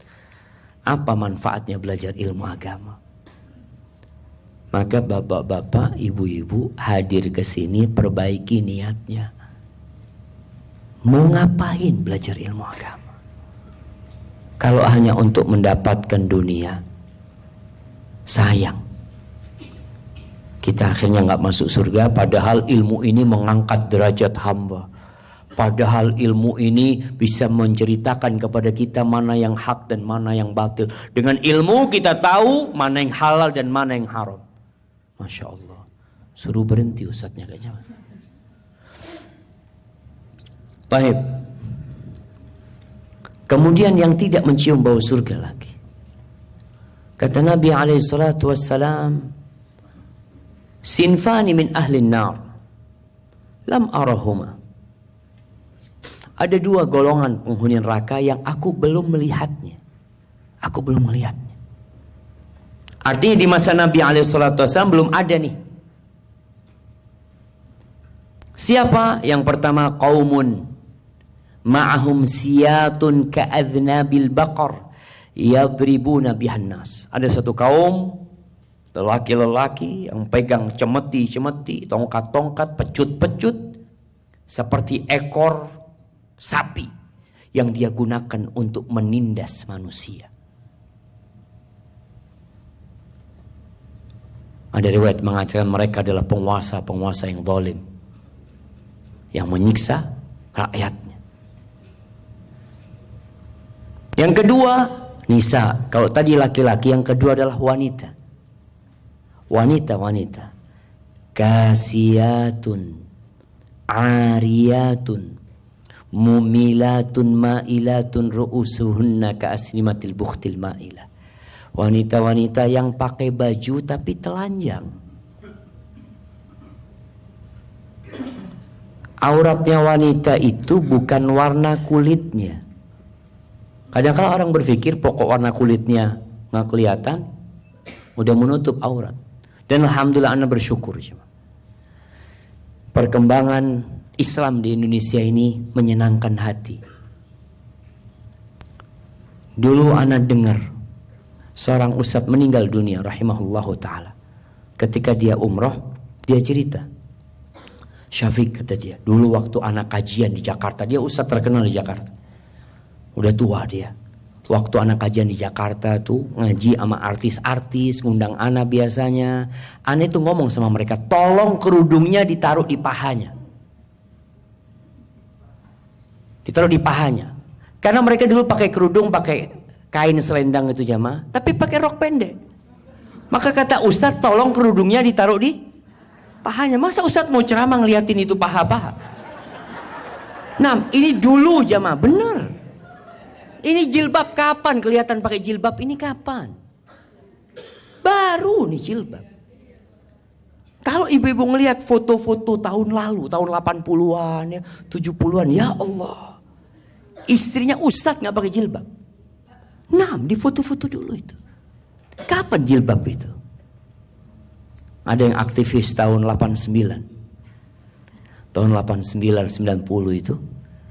Apa manfaatnya belajar ilmu agama? Maka bapak-bapak, ibu-ibu hadir ke sini, perbaiki niatnya. Mau ngapain belajar ilmu agama? Kalau hanya untuk mendapatkan dunia, sayang. Kita akhirnya nggak masuk surga, padahal ilmu ini mengangkat derajat hamba. Padahal ilmu ini bisa menceritakan kepada kita mana yang hak dan mana yang batil. Dengan ilmu kita tahu mana yang halal dan mana yang haram. Masya Allah. Suruh berhenti ustadznya kayaknya. Baik. Kemudian yang tidak mencium bau surga lagi. Kata Nabi SAW, sinfani min ahli nar, lam arahuma. Ada dua golongan penghuni neraka yang aku belum melihatnya. Aku belum melihatnya. Artinya di masa Nabi SAW belum ada nih. Siapa? Yang pertama, qaumun ma'ahum siyatun ka'adhnabil baqar yadribuna bihan nas. Ada satu kaum lelaki-lelaki yang pegang cemeti-cemeti, tongkat-tongkat, pecut-pecut seperti ekor sapi yang dia gunakan untuk menindas manusia. Ada riwayat mengatakan mereka adalah penguasa-penguasa yang zalim, yang menyiksa rakyatnya. Yang kedua, nisa. Kalau tadi laki-laki, yang kedua adalah wanita. Wanita-wanita. Kasiyatun, ariyatun, mumilatun, ma'ilatun, ru'usuhunna ka'asnimatil bukhtil ma'ilah. Wanita-wanita yang pakai baju tapi telanjang. Auratnya wanita itu bukan warna kulitnya. Kadang-kadang orang berpikir pokok warna kulitnya nggak kelihatan, udah menutup aurat. Dan alhamdulillah ana bersyukur. Perkembangan Islam di Indonesia ini menyenangkan hati. Dulu ana dengar seorang ustadz meninggal dunia rahimahullahu ta'ala. Ketika dia umroh, dia cerita, Syafiq kata dia, dulu waktu anak kajian di Jakarta, dia ustadz terkenal di Jakarta, udah tua dia. Waktu anak kajian di Jakarta tuh ngaji sama artis-artis, ngundang anak biasanya. Anak itu ngomong sama mereka, tolong kerudungnya ditaruh di pahanya. Ditaruh di pahanya. Karena mereka dulu pakai kerudung, pakai kain selendang itu jamaah, tapi pakai rok pendek. Maka kata ustadz, tolong kerudungnya ditaruh di pahanya. Masa Ustadz mau ceramah ngeliatin itu paha-paha? Nah, ini dulu jamaah, bener. Ini jilbab kapan kelihatan pakai jilbab ini kapan? Baru nih jilbab. Kalau ibu-ibu ngelihat foto-foto tahun lalu, tahun 80-an ya, 70-an, ya Allah. Istrinya Ustadz nggak pakai jilbab. Nah, di foto-foto dulu itu. Kapan jilbab itu? Ada yang aktivis tahun 89. Tahun 89, 90 itu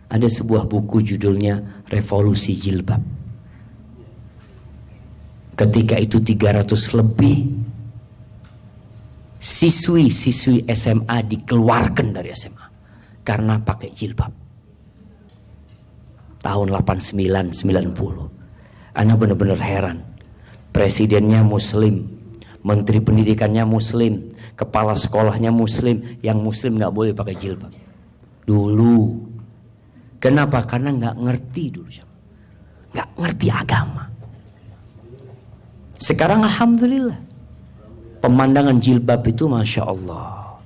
ada sebuah buku judulnya Revolusi Jilbab. Ketika itu 300 lebih siswi-siswi SMA dikeluarkan dari SMA karena pakai jilbab. Tahun 89, 90. Ana benar-benar heran. Presidennya muslim, menteri pendidikannya muslim, kepala sekolahnya muslim, yang muslim nggak boleh pakai jilbab. Dulu. Kenapa? Karena nggak ngerti dulu, nggak ngerti agama. Sekarang alhamdulillah, pemandangan jilbab itu masya Allah.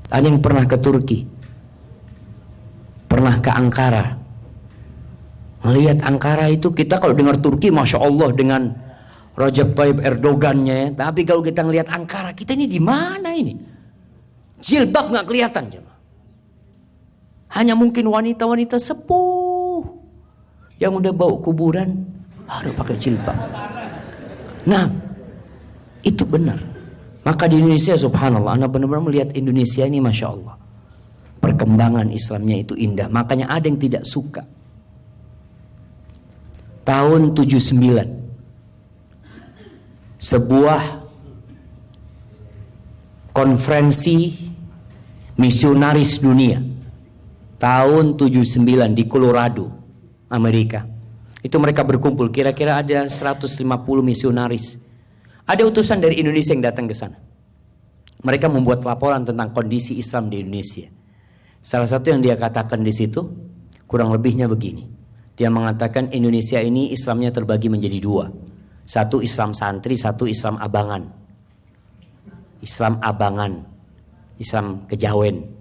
Ada yang pernah ke Turki, pernah ke Ankara. Melihat Ankara itu, kita kalau dengar Turki masya Allah dengan Recep Tayyip Erdogannya ya. Tapi kalau kita ngelihat Ankara, kita ini di mana ini? Jilbab nggak kelihatan, jemaah. Hanya mungkin wanita-wanita sepuh yang udah bau kuburan baru pakai jilbab. Nah, itu benar. Maka di Indonesia subhanallah, Anda benar-benar melihat Indonesia ini masya Allah, perkembangan Islamnya itu indah. Makanya ada yang tidak suka. Tahun 79 sebuah konferensi misionaris dunia tahun 79 di Colorado, Amerika. Itu mereka berkumpul, kira-kira ada 150 misionaris. Ada utusan dari Indonesia yang datang ke sana. Mereka membuat laporan tentang kondisi Islam di Indonesia. Salah satu yang dia katakan di situ kurang lebihnya begini. Dia mengatakan Indonesia ini Islamnya terbagi menjadi dua. Satu Islam santri, satu Islam abangan. Islam abangan, Islam kejawen.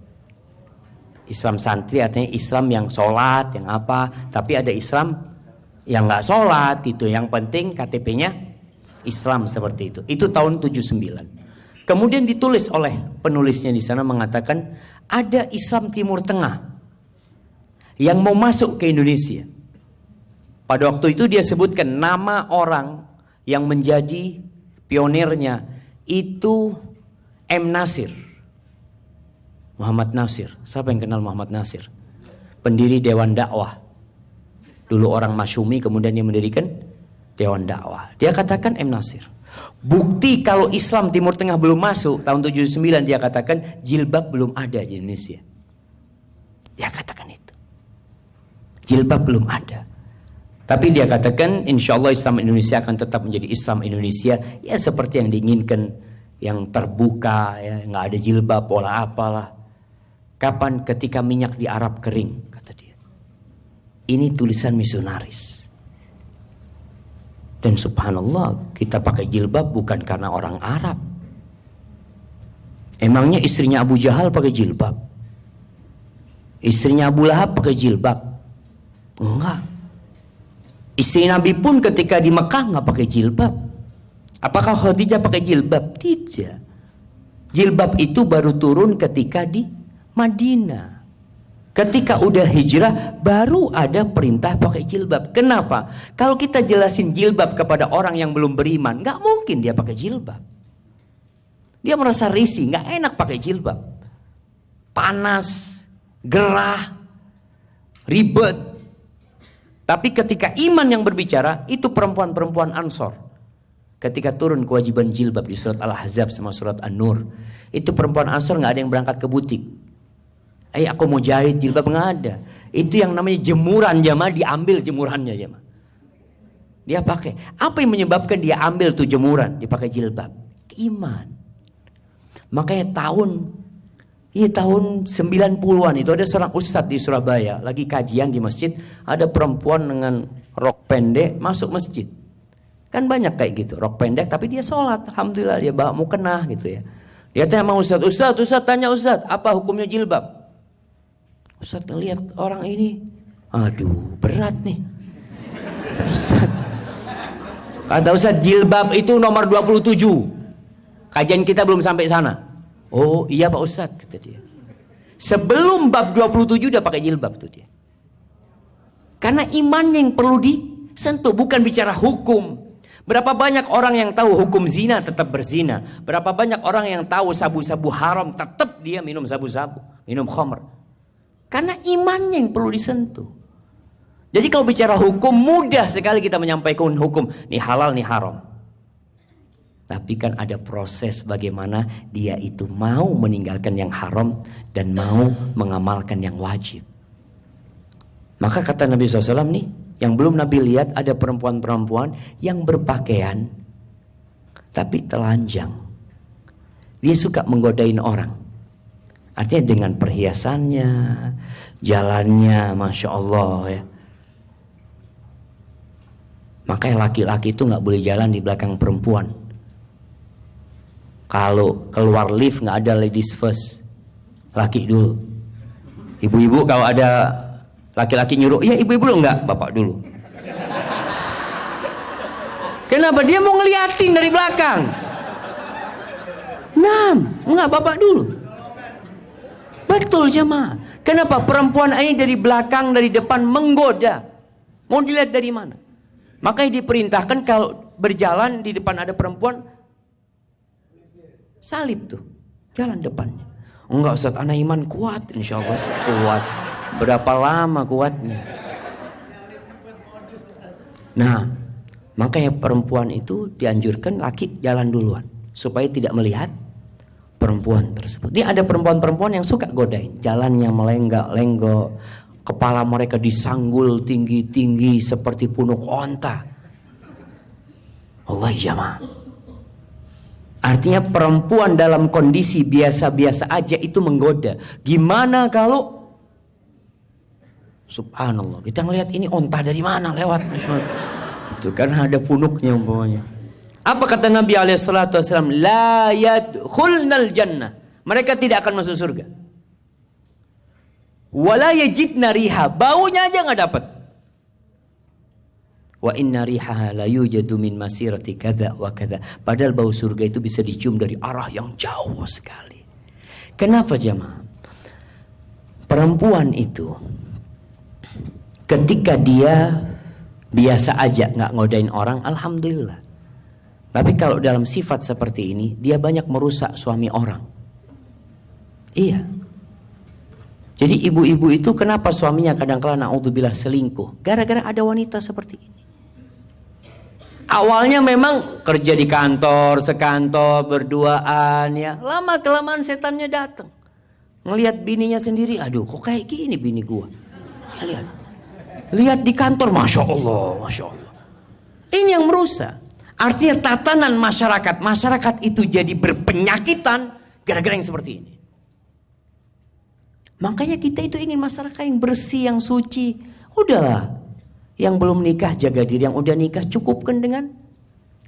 Islam santri artinya Islam yang sholat, yang apa. Tapi ada Islam yang nggak sholat gitu. Yang penting KTP-nya Islam seperti itu. Itu tahun 79. Kemudian ditulis oleh penulisnya di sana mengatakan ada Islam Timur Tengah yang mau masuk ke Indonesia. Pada waktu itu dia sebutkan nama orang yang menjadi pionirnya itu M. Nasir. Muhammad Nasir. Siapa yang kenal Muhammad Nasir? Pendiri Dewan Dakwah. Dulu orang Masyumi, kemudian dia mendirikan Dewan Dakwah. Dia katakan M. Nasir. Bukti kalau Islam Timur Tengah belum masuk tahun 79, dia katakan jilbab belum ada di Indonesia. Dia katakan itu. Jilbab belum ada. Tapi dia katakan insya Allah Islam Indonesia akan tetap menjadi Islam Indonesia ya seperti yang diinginkan, yang terbuka ya, nggak ada jilbab pola apalah. Kapan? Ketika minyak di Arab kering, kata dia. Ini tulisan misionaris. Dan subhanallah, kita pakai jilbab bukan karena orang Arab. Emangnya istrinya Abu Jahal pakai jilbab? Istrinya Abu Lahab pakai jilbab? Enggak. Istri Nabi pun ketika di Mekah nggak pakai jilbab. Apakah Khadijah pakai jilbab? Tidak. Jilbab itu baru turun ketika di Madinah. Ketika udah hijrah baru ada perintah pakai jilbab. Kenapa? Kalau kita jelasin jilbab kepada orang yang belum beriman, nggak mungkin dia pakai jilbab. Dia merasa risih, nggak enak pakai jilbab. Panas, gerah, ribet. Tapi ketika iman yang berbicara, itu perempuan-perempuan Ansor. Ketika turun kewajiban jilbab di surat Al-Ahzab sama surat An-Nur, itu perempuan Ansor nggak ada yang berangkat ke butik. Aku mau jahit jilbab, nggak ada. Itu yang namanya jemuran, jamaah, diambil jemurannya, jamaah. Dia pakai. Apa yang menyebabkan dia ambil tuh jemuran, dipakai jilbab? Iman. Makanya tahun 90-an itu ada seorang ustadz di Surabaya lagi kajian di masjid, ada perempuan dengan rok pendek masuk masjid. Kan banyak kayak gitu, rok pendek tapi dia sholat, alhamdulillah dia bawa mukena gitu ya. Dia tanya sama Ustadz, tanya Ustadz, apa hukumnya jilbab? Ustadz ngeliat orang ini, aduh berat nih. Kata Ustadz, jilbab itu nomor 27. Kajian kita belum sampai sana. Oh iya Pak Ustadz, kata dia. Sebelum bab 27 udah pakai jilbab tuh dia. Karena imannya yang perlu disentuh, bukan bicara hukum. Berapa banyak orang yang tahu hukum zina tetap berzina. Berapa banyak orang yang tahu sabu-sabu haram tetap dia minum sabu-sabu, minum khamr. Karena imannya yang perlu disentuh. Jadi kalau bicara hukum mudah sekali kita menyampaikan hukum. Nih halal, nih haram. Tapi kan ada proses bagaimana dia itu mau meninggalkan yang haram dan mau mengamalkan yang wajib. Maka kata Nabi SAW nih, yang belum Nabi lihat ada perempuan-perempuan yang berpakaian tapi telanjang. Dia suka menggodain orang. Artinya dengan perhiasannya, jalannya, Masya Allah ya. Makanya laki-laki itu gak boleh jalan di belakang perempuan. Kalau keluar lift gak ada ladies first, laki dulu. Ibu-ibu kalau ada laki-laki nyuruh, ya ibu-ibu dulu, enggak, bapak dulu. Kenapa? Dia mau ngeliatin dari belakang. Enggak, bapak dulu. Betul jemaah. Kenapa? Perempuan ini dari belakang, dari depan menggoda. Mau dilihat dari mana? Makanya diperintahkan kalau berjalan di depan ada perempuan, salib tuh, jalan depannya. Enggak Ustaz, anak iman kuat, insya Allah kuat. Berapa lama kuatnya? Nah, makanya perempuan itu dianjurkan laki jalan duluan supaya tidak melihat perempuan tersebut. Dia ada perempuan-perempuan yang suka godain, jalannya melenggak-lenggok, kepala mereka disanggul tinggi-tinggi seperti punuk onta. Allah jamaah. Artinya perempuan dalam kondisi biasa-biasa aja itu menggoda. Gimana kalau subhanallah, kita ngelihat ini onta dari mana lewat. Itu karena ada punuknya umpamanya. Apa kata Nabi SAW? La yadkhulnal jannah. Mereka tidak akan masuk surga. Wala yajidna riha. Baunya aja gak dapat. Wa inna rihaha la yujadu min masirati kada wa kada. Padahal bau surga itu bisa dicium dari arah yang jauh sekali. Kenapa jemaah? Perempuan itu ketika dia biasa aja nggak ngodain orang, alhamdulillah. Tapi kalau dalam sifat seperti ini, dia banyak merusak suami orang. Iya. Jadi ibu-ibu itu kenapa suaminya kadang-kala naudzubillah selingkuh? Gara-gara ada wanita seperti ini. Awalnya memang kerja di kantor, sekantor, berduaan ya. Lama kelamaan setannya datang. Ngelihat bininya sendiri, aduh kok kayak gini bini gua. Ya, lihat di kantor, Masya Allah, Masya Allah. Ini yang merusak. Artinya tatanan masyarakat itu jadi berpenyakitan gara-gara yang seperti ini. Makanya kita itu ingin masyarakat yang bersih, yang suci. Udahlah, yang belum nikah jaga diri, yang udah nikah cukupkan dengan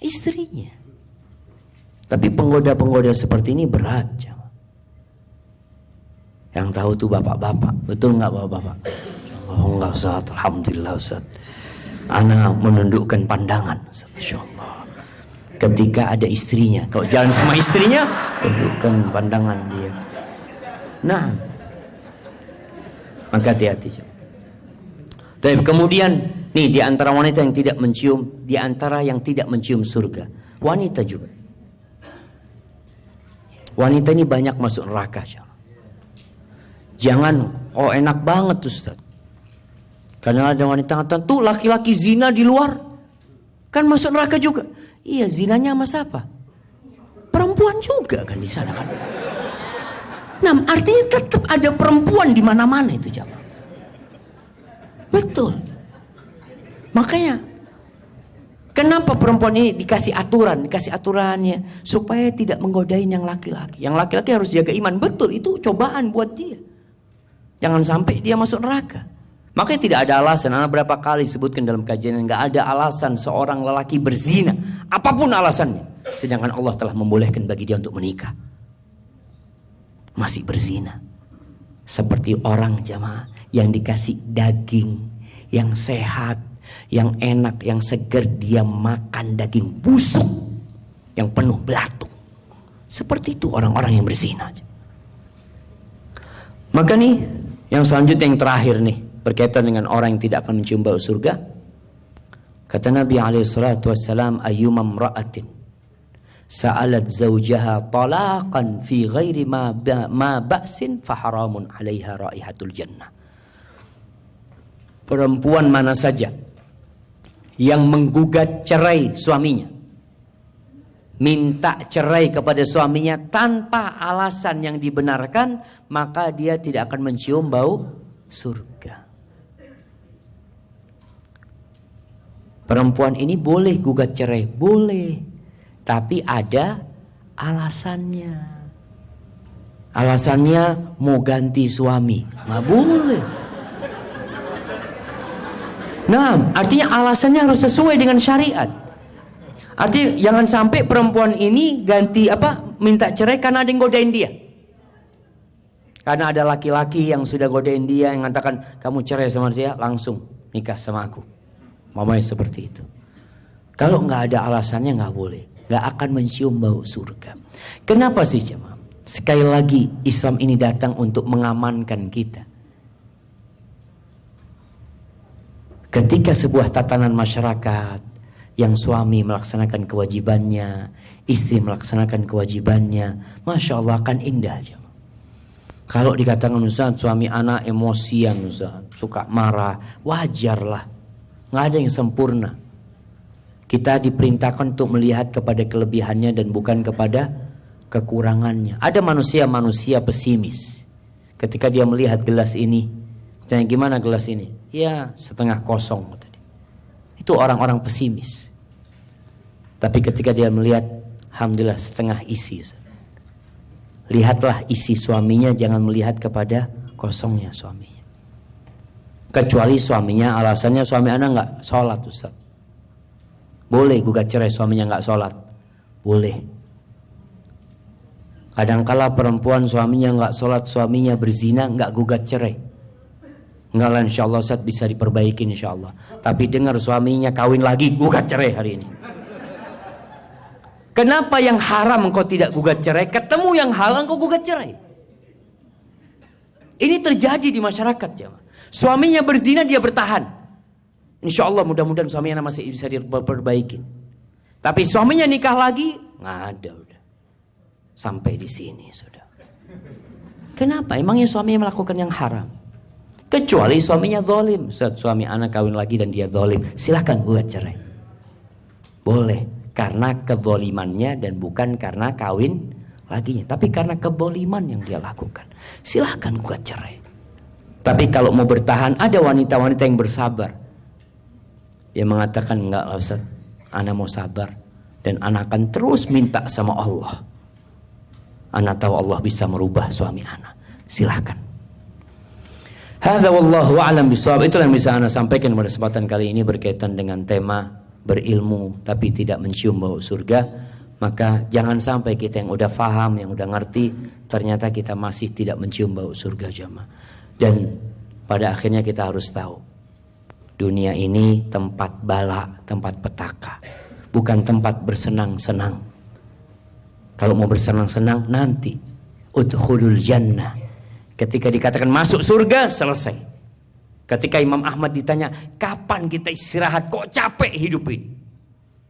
istrinya. Tapi penggoda-penggoda seperti ini berat. Yang tahu tuh bapak-bapak, betul nggak bapak-bapak? Oh enggak Ustaz, alhamdulillah Ustaz. Ana menundukkan pandangan, Masya Allah. Ketika ada istrinya, kalau jalan sama istrinya, tundukkan pandangan dia. Nah, maka hati-hati. Tapi kemudian, nih di antara wanita yang tidak mencium, di antara yang tidak mencium surga, wanita juga. Wanita ini banyak masuk neraka. Jangan, oh enak banget Ustaz. Karena ada wanita kata, tuh laki-laki zina di luar, kan masuk neraka juga. Iya, zinanya sama siapa? Perempuan juga kan di sana kan. Nah, artinya tetap ada perempuan di mana-mana itu jamaah. Betul. Makanya kenapa perempuan ini dikasih aturannya supaya tidak menggodain yang laki-laki. Yang laki-laki harus jaga iman. Betul, itu cobaan buat dia. Jangan sampai dia masuk neraka. Makanya tidak ada alasan. Anak berapa kali sebutkan dalam kajian, nggak ada alasan seorang lelaki berzina, apapun alasannya, sedangkan Allah telah membolehkan bagi dia untuk menikah, masih berzina. Seperti orang jamaah yang dikasih daging yang sehat, yang enak, yang segar, dia makan daging busuk yang penuh belatung. Seperti itu orang-orang yang berzina. Maka nih yang selanjutnya, yang terakhir nih, berkaitan dengan orang yang tidak akan mencium bau surga. Kata Nabi SAW, ayyuma imra'atin sa'alat zawjaha talaqan fi ghairi ma ba'sin faharamun 'alaiha raihatul jannah. Perempuan mana saja yang menggugat cerai suaminya, minta cerai kepada suaminya tanpa alasan yang dibenarkan, maka dia tidak akan mencium bau surga. Perempuan ini boleh gugat cerai, boleh, tapi ada alasannya. Alasannya mau ganti suami, nggak boleh. Nah, artinya alasannya harus sesuai dengan syariat. Artinya jangan sampai perempuan ini ganti minta cerai karena ada yang godain dia. Karena ada laki-laki yang sudah godain dia, yang mengatakan kamu cerai sama saya, langsung nikah sama aku. Mamanya seperti itu. Kalau nggak ada alasannya nggak boleh, nggak akan mencium bau surga. Kenapa sih jemaah? Sekali lagi Islam ini datang untuk mengamankan kita. Ketika sebuah tatanan masyarakat yang suami melaksanakan kewajibannya, istri melaksanakan kewajibannya, Masya Allah akan indah. Kalau dikatakan Ustaz, suami anak emosian Ustaz, suka marah, wajarlah, nggak ada yang sempurna. Kita diperintahkan untuk melihat kepada kelebihannya dan bukan kepada kekurangannya. Ada manusia-manusia pesimis. Ketika dia melihat gelas ini, tanya gimana gelas ini? Ya setengah kosong tadi. Itu orang-orang pesimis. Tapi ketika dia melihat, alhamdulillah setengah isi. Lihatlah isi suaminya, jangan melihat kepada kosongnya suaminya. Kecuali suaminya, alasannya suami anak nggak sholat Ustaz. Boleh gugat cerai suaminya nggak sholat, boleh. Kadangkala perempuan suaminya nggak sholat, suaminya berzina, nggak gugat cerai. Enggak lah, insya Allah Ustaz bisa diperbaiki insya Allah. Tapi dengar suaminya kawin lagi, gugat cerai hari ini. Kenapa yang haram engkau tidak gugat cerai, ketemu yang halal engkau gugat cerai? Ini terjadi di masyarakat ya. Suaminya berzina, dia bertahan. Insya Allah mudah-mudahan suaminya masih bisa diperbaiki. Tapi suaminya nikah lagi, nggak ada udah. Sampai di sini sudah. Kenapa? Emangnya suaminya melakukan yang haram? Kecuali suaminya zalim. Suami anak kawin lagi dan dia zalim, silakan gugat cerai. Boleh. Karena kezalimannya dan bukan karena kawin laginya. Tapi karena kezaliman yang dia lakukan. Silahkan gugat cerai. Tapi kalau mau bertahan, ada wanita-wanita yang bersabar. Dia mengatakan enggak lah Ustaz, anak mau sabar. Dan anak akan terus minta sama Allah. Anak tahu Allah bisa merubah suami anak. Silahkan. Hadza wallahu a'lam bishawab. Itulah yang bisa anak sampaikan pada kesempatan kali ini berkaitan dengan tema berilmu tapi tidak mencium bau surga. Maka jangan sampai kita yang udah faham, yang udah ngerti, ternyata kita masih tidak mencium bau surga jamaah. Dan pada akhirnya kita harus tahu, dunia ini tempat bala, tempat petaka, bukan tempat bersenang-senang. Kalau mau bersenang-senang nanti udkhulul jannah, ketika dikatakan masuk surga selesai. Ketika Imam Ahmad ditanya, kapan kita istirahat? Kok capek hidup ini?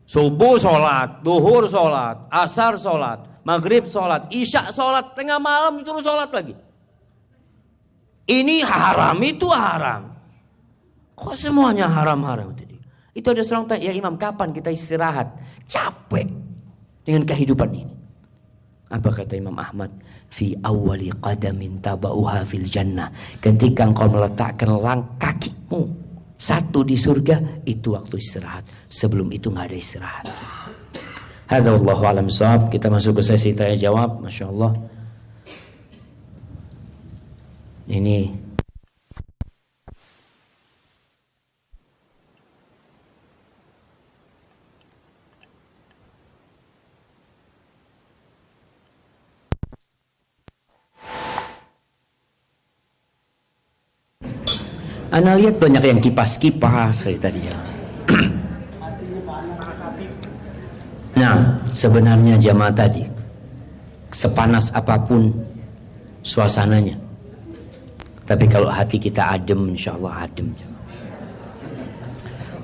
Subuh sholat, duhur sholat, asar sholat, maghrib sholat, isya sholat, tengah malam suruh sholat lagi. Ini haram, itu haram. Kok semuanya haram-haram? Itu ada seorang tanya, ya Imam, kapan kita istirahat? Capek dengan kehidupan ini. Apa kata Imam Ahmad? Fi awwali qadamin tada'uha fil jannah. Ketika engkau meletakkan kakimu satu di surga, itu waktu istirahat. Sebelum itu nggak ada istirahat. Hadza wallahu a'lam bishawab. Kita masuk ke sesi tanya jawab. Masya Allah. Ini Ana lihat banyak yang kipas-kipas dari tadi ya. Nah, sebenarnya jamaah tadi, sepanas apapun suasananya, tapi kalau hati kita adem, insya Allah adem.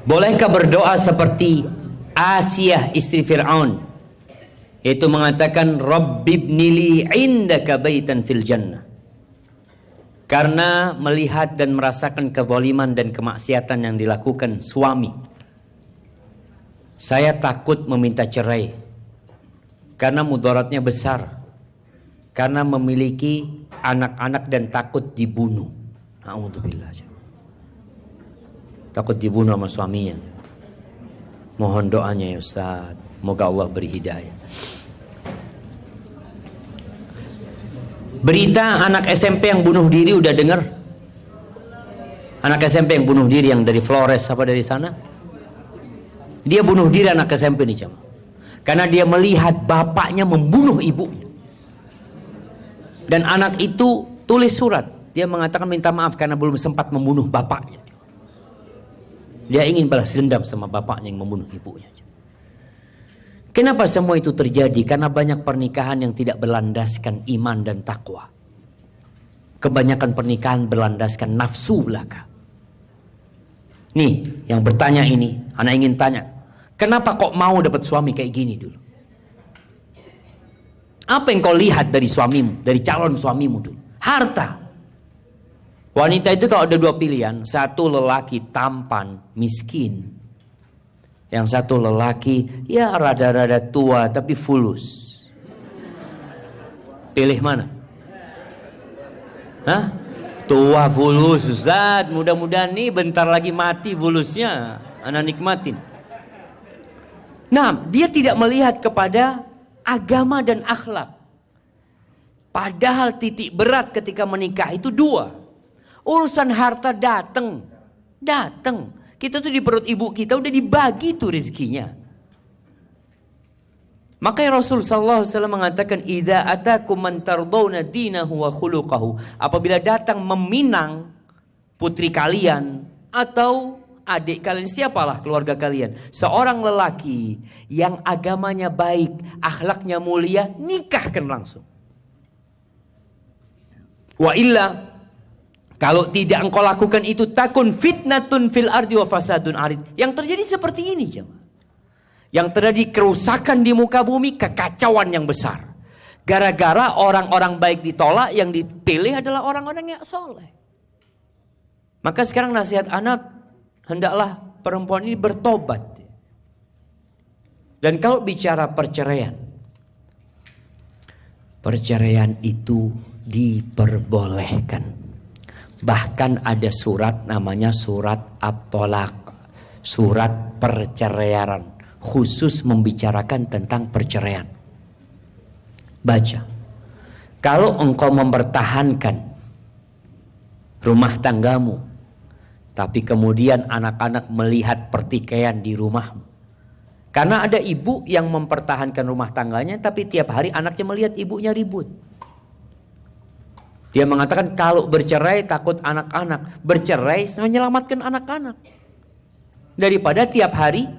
Bolehkah berdoa seperti Asiyah istri Fir'aun, yaitu mengatakan Rabbibnili indaka baitan fil jannah, karena melihat dan merasakan kezaliman dan kemaksiatan yang dilakukan suami, saya takut meminta cerai karena mudaratnya besar, karena memiliki anak-anak dan takut dibunuh. A'udzubillah. Takut dibunuh sama suaminya. Mohon doanya ya Ustaz, moga Allah beri hidayah. Berita anak SMP yang bunuh diri udah dengar? Anak SMP yang bunuh diri yang dari Flores apa dari sana? Dia bunuh diri anak SMP nih jemaah. Karena dia melihat bapaknya membunuh ibunya. Dan anak itu tulis surat. Dia mengatakan minta maaf karena belum sempat membunuh bapaknya. Dia ingin balas dendam sama bapaknya yang membunuh ibunya. Kenapa semua itu terjadi? Karena banyak pernikahan yang tidak berlandaskan iman dan takwa. Kebanyakan pernikahan berlandaskan nafsu belaka. Nih, yang bertanya ini, anak ingin tanya, kenapa kok mau dapat suami kayak gini dulu? Apa yang kau lihat dari suamimu, dari calon suamimu dulu? Harta. Wanita itu kalau ada dua pilihan, satu lelaki tampan, miskin. Yang satu lelaki, ya rada-rada tua tapi fulus. Pilih mana? Hah? Tua fulus Ustaz, mudah-mudahan nih bentar lagi mati fulusnya, anak nikmatin. Nah, dia tidak melihat kepada agama dan akhlak. Padahal titik berat ketika menikah itu dua. Urusan harta datang. Kita tuh di perut ibu kita udah dibagi tuh rezekinya. Makanya Rasul sallallahu alaihi wasallam mengatakan idza atakum man tardawna dinahu wa khuluquhu, apabila datang meminang putri kalian atau adik kalian, siapalah keluarga kalian, seorang lelaki yang agamanya baik, akhlaknya mulia, nikahkan langsung. Wa illa, kalau tidak engkau lakukan itu, takun fitnatun fil ardi wa fasadun arid. Yang terjadi seperti ini jemaah. Yang terjadi kerusakan di muka bumi, kekacauan yang besar. Gara-gara orang-orang baik ditolak, yang dipilih adalah orang-orang yang soleh. Maka sekarang nasihat anak, hendaklah perempuan ini bertobat. Dan kalau bicara perceraian, perceraian itu diperbolehkan. Bahkan ada surat namanya surat at-tolak, surat perceraian, khusus membicarakan tentang perceraian. Baca. Kalau engkau mempertahankan rumah tanggamu, tapi kemudian anak-anak melihat pertikaian di rumahmu. Karena ada ibu yang mempertahankan rumah tangganya, tapi tiap hari anaknya melihat ibunya ribut. Dia mengatakan kalau bercerai takut anak-anak. Bercerai menyelamatkan anak-anak. Daripada tiap hari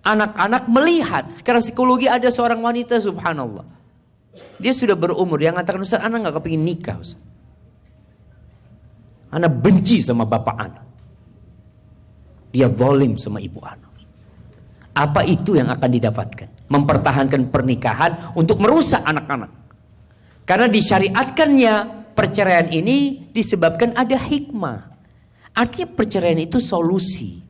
anak-anak melihat. Sekarang psikologi ada seorang wanita, subhanallah. Dia sudah berumur. Dia mengatakan, Ustaz, anak gak kepingin nikah, Ustaz. Anak benci sama bapak anak. Dia zalim sama ibu anak. Apa itu yang akan didapatkan? Mempertahankan pernikahan untuk merusak anak-anak. Karena disyariatkannya perceraian ini disebabkan ada hikmah. Artinya perceraian itu solusi.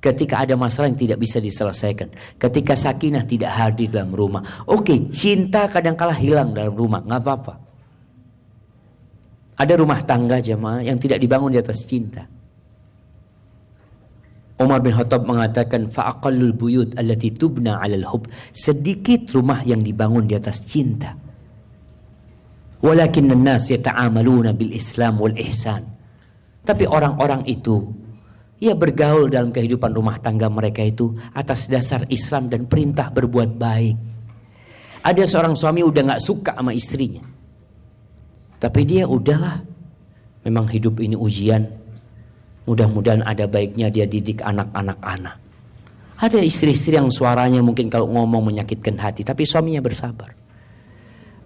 Ketika ada masalah yang tidak bisa diselesaikan. Ketika sakinah tidak hadir dalam rumah. Oke, cinta kadang-kala hilang dalam rumah. Gak apa-apa. Ada rumah tangga jemaah yang tidak dibangun di atas cinta. Umar bin Khattab mengatakan fa'aqallul buyut allati tubna 'alal hub. Sedikit rumah yang dibangun di atas cinta. Walakinnan nas yata'amaluna bil Islam wal ihsan. Tapi orang-orang itu ia bergaul dalam kehidupan rumah tangga mereka itu atas dasar Islam dan perintah berbuat baik. Ada seorang suami udah gak suka sama istrinya. Tapi dia udahlah. Memang hidup ini ujian. Mudah-mudahan ada baiknya dia didik anak-anak anak. Ada istri-istri yang suaranya mungkin kalau ngomong menyakitkan hati, tapi suaminya bersabar.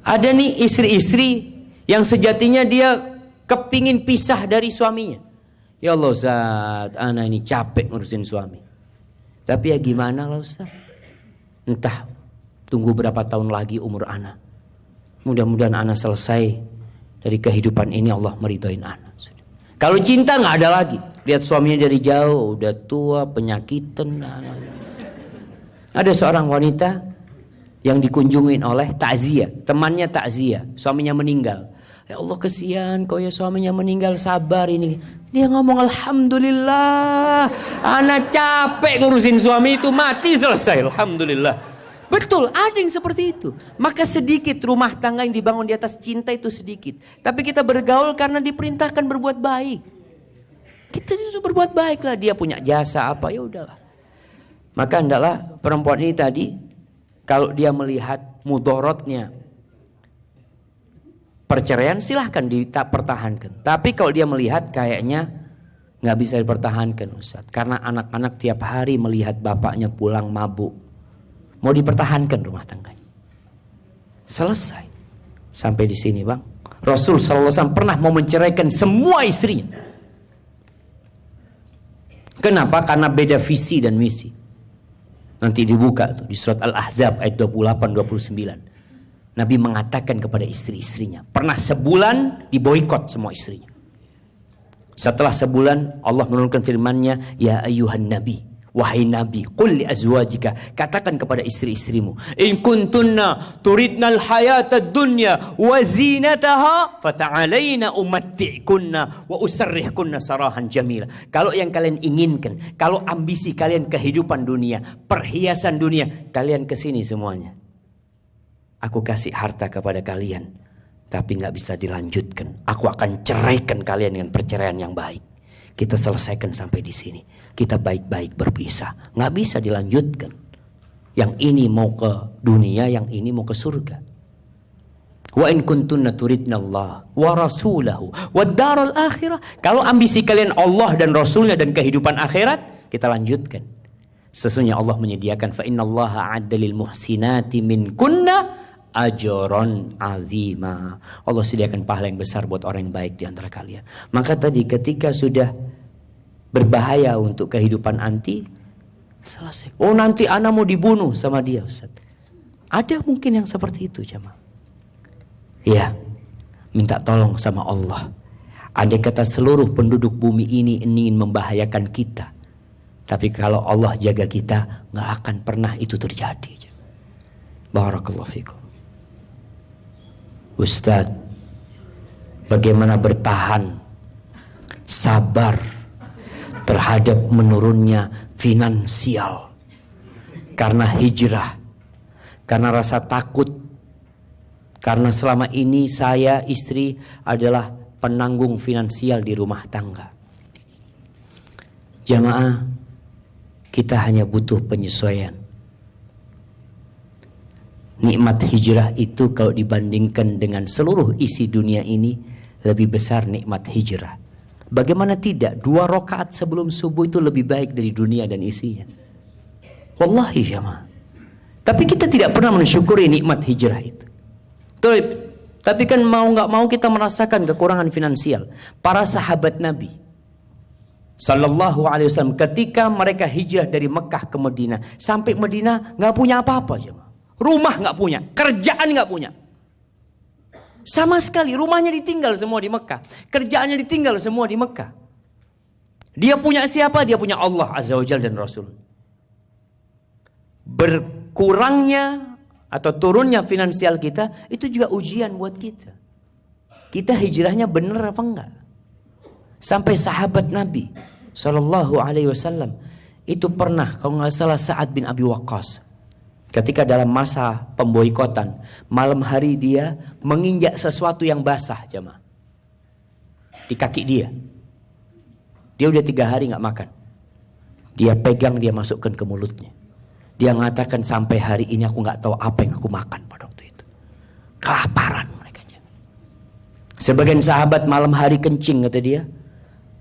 Ada nih istri-istri yang sejatinya dia kepingin pisah dari suaminya. Ya Allah Ustaz, ana ini capek ngurusin suami. Tapi ya gimana lah Ustaz? Entah, tunggu berapa tahun lagi umur ana. Mudah-mudahan ana selesai dari kehidupan ini, Allah meridhoin ana. Kalau cinta nggak ada lagi. Lihat suaminya dari jauh, udah tua, penyakitan. Ada seorang wanita yang dikunjungin oleh takziah, temannya takziah, suaminya meninggal. Ya Allah kesian kau ya suaminya meninggal, sabar ini. Dia ngomong alhamdulillah, anak capek ngurusin suami itu, mati selesai, alhamdulillah. Betul, ada yang seperti itu. Maka sedikit rumah tangga yang dibangun di atas cinta itu sedikit. Tapi kita bergaul karena diperintahkan berbuat baik. Kita justru berbuat baik lah, dia punya jasa apa, ya udahlah. Maka hendaklah perempuan ini tadi, kalau dia melihat mudorotnya perceraian, silahkan dipertahankan. Tapi kalau dia melihat kayaknya nggak bisa dipertahankan Ustaz, karena anak-anak tiap hari melihat bapaknya pulang mabuk, mau dipertahankan rumah tangganya. Selesai. Sampai di sini bang. Rasul SAW pernah mau menceraikan semua istrinya. Kenapa? Karena beda visi dan misi. Nanti dibuka tuh di surat Al-Ahzab ayat 28-29. Nabi mengatakan kepada istri-istrinya, pernah sebulan diboikot semua istrinya. Setelah sebulan Allah menurunkan firman-Nya, ya ayyuhan nabi, wahai nabi, qul li azwajika, katakan kepada istri-istrimu, in kuntunna turidnal hayatad dunya wa zinataha fata'alaina umatti'kunna wa usarrihkunna sarahan jamila. Kalau yang kalian inginkan, kalau ambisi kalian kehidupan dunia, perhiasan dunia, kalian kesini semuanya. Aku kasih harta kepada kalian, tapi gak bisa dilanjutkan. Aku akan ceraikan kalian dengan perceraian yang baik. Kita selesaikan sampai di sini. Kita baik-baik berpisah. Gak bisa dilanjutkan. Yang ini mau ke dunia, yang ini mau ke surga. Wa in kuntunna turidna Allah wa rasulahu wa daral akhirah. Kalau ambisi kalian Allah dan Rasulnya dan kehidupan akhirat, kita lanjutkan. Sesungguhnya Allah menyediakan fa innallaha a'adda lil muhsinati min kunna ajron azima. Allah sediakan pahala yang besar buat orang yang baik di antara kalian. Maka tadi ketika sudah berbahaya untuk kehidupan anti, selesai. Oh nanti anak mau dibunuh sama dia Ustaz. Ada mungkin yang seperti itu jemaah. Ya, minta tolong sama Allah. Andai kata seluruh penduduk bumi ini ingin membahayakan kita, tapi kalau Allah jaga kita, gak akan pernah itu terjadi. Barakallahu fikum. Ustaz, bagaimana bertahan, sabar terhadap menurunnya finansial karena hijrah, karena rasa takut, karena selama ini saya istri adalah penanggung finansial di rumah tangga. Jamaah, kita hanya butuh penyesuaian. Nikmat hijrah itu kalau dibandingkan dengan seluruh isi dunia ini, lebih besar nikmat hijrah. Bagaimana tidak? 2 rakaat sebelum subuh itu lebih baik dari dunia dan isinya. Wallahi jamaah. Tapi kita tidak pernah mensyukuri nikmat hijrah itu. Tapi kan mau gak mau kita merasakan kekurangan finansial. Para sahabat Nabi Sallallahu alaihi wasallam ketika mereka hijrah dari Mekah ke Madinah, sampai Madinah gak punya apa-apa jemaah. Rumah gak punya, kerjaan gak punya. Sama sekali, rumahnya ditinggal semua di Mekah, kerjaannya ditinggal semua di Mekah. Dia punya siapa? Dia punya Allah Azza wa Jalla dan Rasul. Berkurangnya atau turunnya finansial kita itu juga ujian buat kita. Kita hijrahnya benar apa enggak? Sampai sahabat Nabi Sallallahu alaihi wasallam itu pernah, kalau nggak salah, Sa'ad bin Abi Waqqas, ketika dalam masa pemboikotan, malam hari dia menginjak sesuatu yang basah jemaah di kaki dia. Dia udah 3 hari nggak makan. Dia pegang, dia masukkan ke mulutnya. Dia mengatakan, sampai hari ini aku nggak tahu apa yang aku makan pada waktu itu. Kelaparan mereka. Sebagian sahabat malam hari kencing kata dia.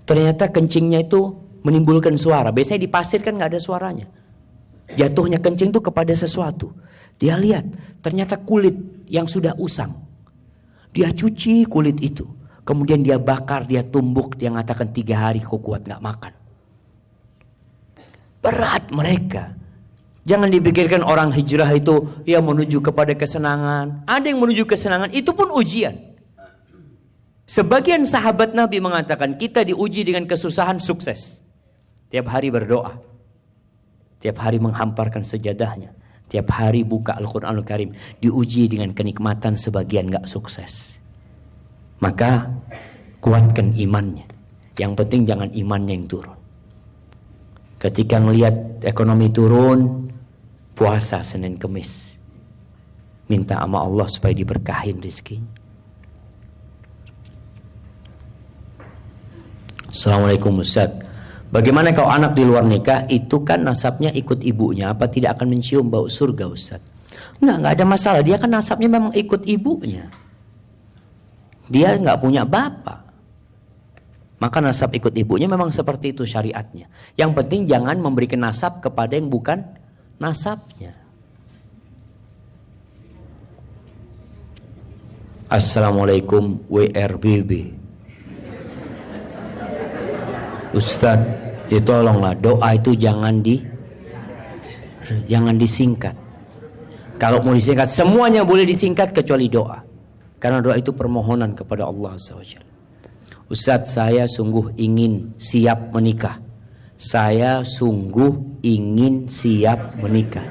Ternyata kencingnya itu menimbulkan suara. Biasanya di pasir kan nggak ada suaranya. Jatuhnya kencing itu kepada sesuatu. Dia lihat ternyata kulit yang sudah usang. Dia cuci kulit itu. Kemudian dia bakar, dia tumbuk. Dia mengatakan 3 hari kau kuat nggak makan. Berat mereka. Jangan dipikirkan orang hijrah itu ya menuju kepada kesenangan. Ada yang menuju kesenangan, itu pun ujian. Sebagian sahabat Nabi mengatakan kita diuji dengan kesusahan, sukses. Tiap hari berdoa. Tiap hari menghamparkan sejadahnya. Tiap hari buka Al-Quranul Karim. Diuji dengan kenikmatan, sebagian gak sukses. Maka kuatkan imannya. Yang penting jangan imannya yang turun. Ketika melihat ekonomi turun, puasa Senin Kemis. Minta sama Allah supaya diberkahin rezekinya. Assalamualaikum Ustaz. Bagaimana kalau anak di luar nikah itu kan nasabnya ikut ibunya, apa tidak akan mencium bau surga Ustaz? Enggak ada masalah, dia kan nasabnya memang ikut ibunya. Dia enggak punya bapak. Maka nasab ikut ibunya memang seperti itu syariatnya. Yang penting jangan memberikan nasab kepada yang bukan nasabnya. Assalamualaikum WRBB. Ustadz, tolonglah doa itu jangan disingkat. Kalau mau disingkat, semuanya boleh disingkat kecuali doa. Karena doa itu permohonan kepada Allah SWT. Ustadz, saya sungguh ingin siap menikah. Saya sungguh ingin siap menikah.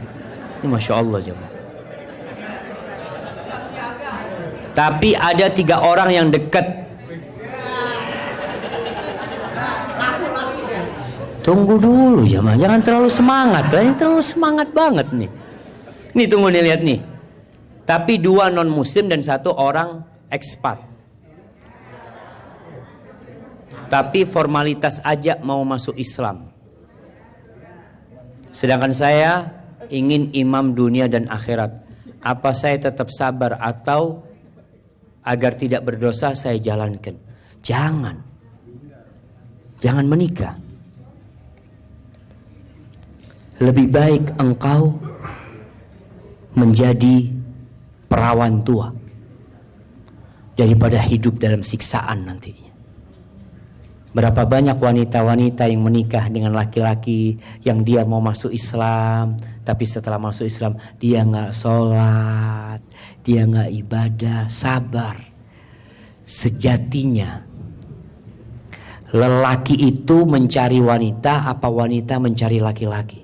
Ini Masya Allah jemaah. Tapi ada 3 orang yang dekat. Tunggu dulu jemaah, jangan terlalu semangat. Ini terlalu semangat banget nih. Nih tunggu nih, lihat nih. Tapi 2 non muslim dan 1 orang ekspat. Tapi formalitas aja mau masuk Islam. Sedangkan saya ingin imam dunia dan akhirat. Apa saya tetap sabar atau agar tidak berdosa saya jalankan? Jangan menikah. Lebih baik engkau menjadi perawan tua daripada hidup dalam siksaan nantinya. Berapa banyak wanita-wanita yang menikah dengan laki-laki yang dia mau masuk Islam, tapi setelah masuk Islam dia nggak sholat, dia nggak ibadah. Sabar. Sejatinya lelaki itu mencari wanita apa wanita mencari laki-laki?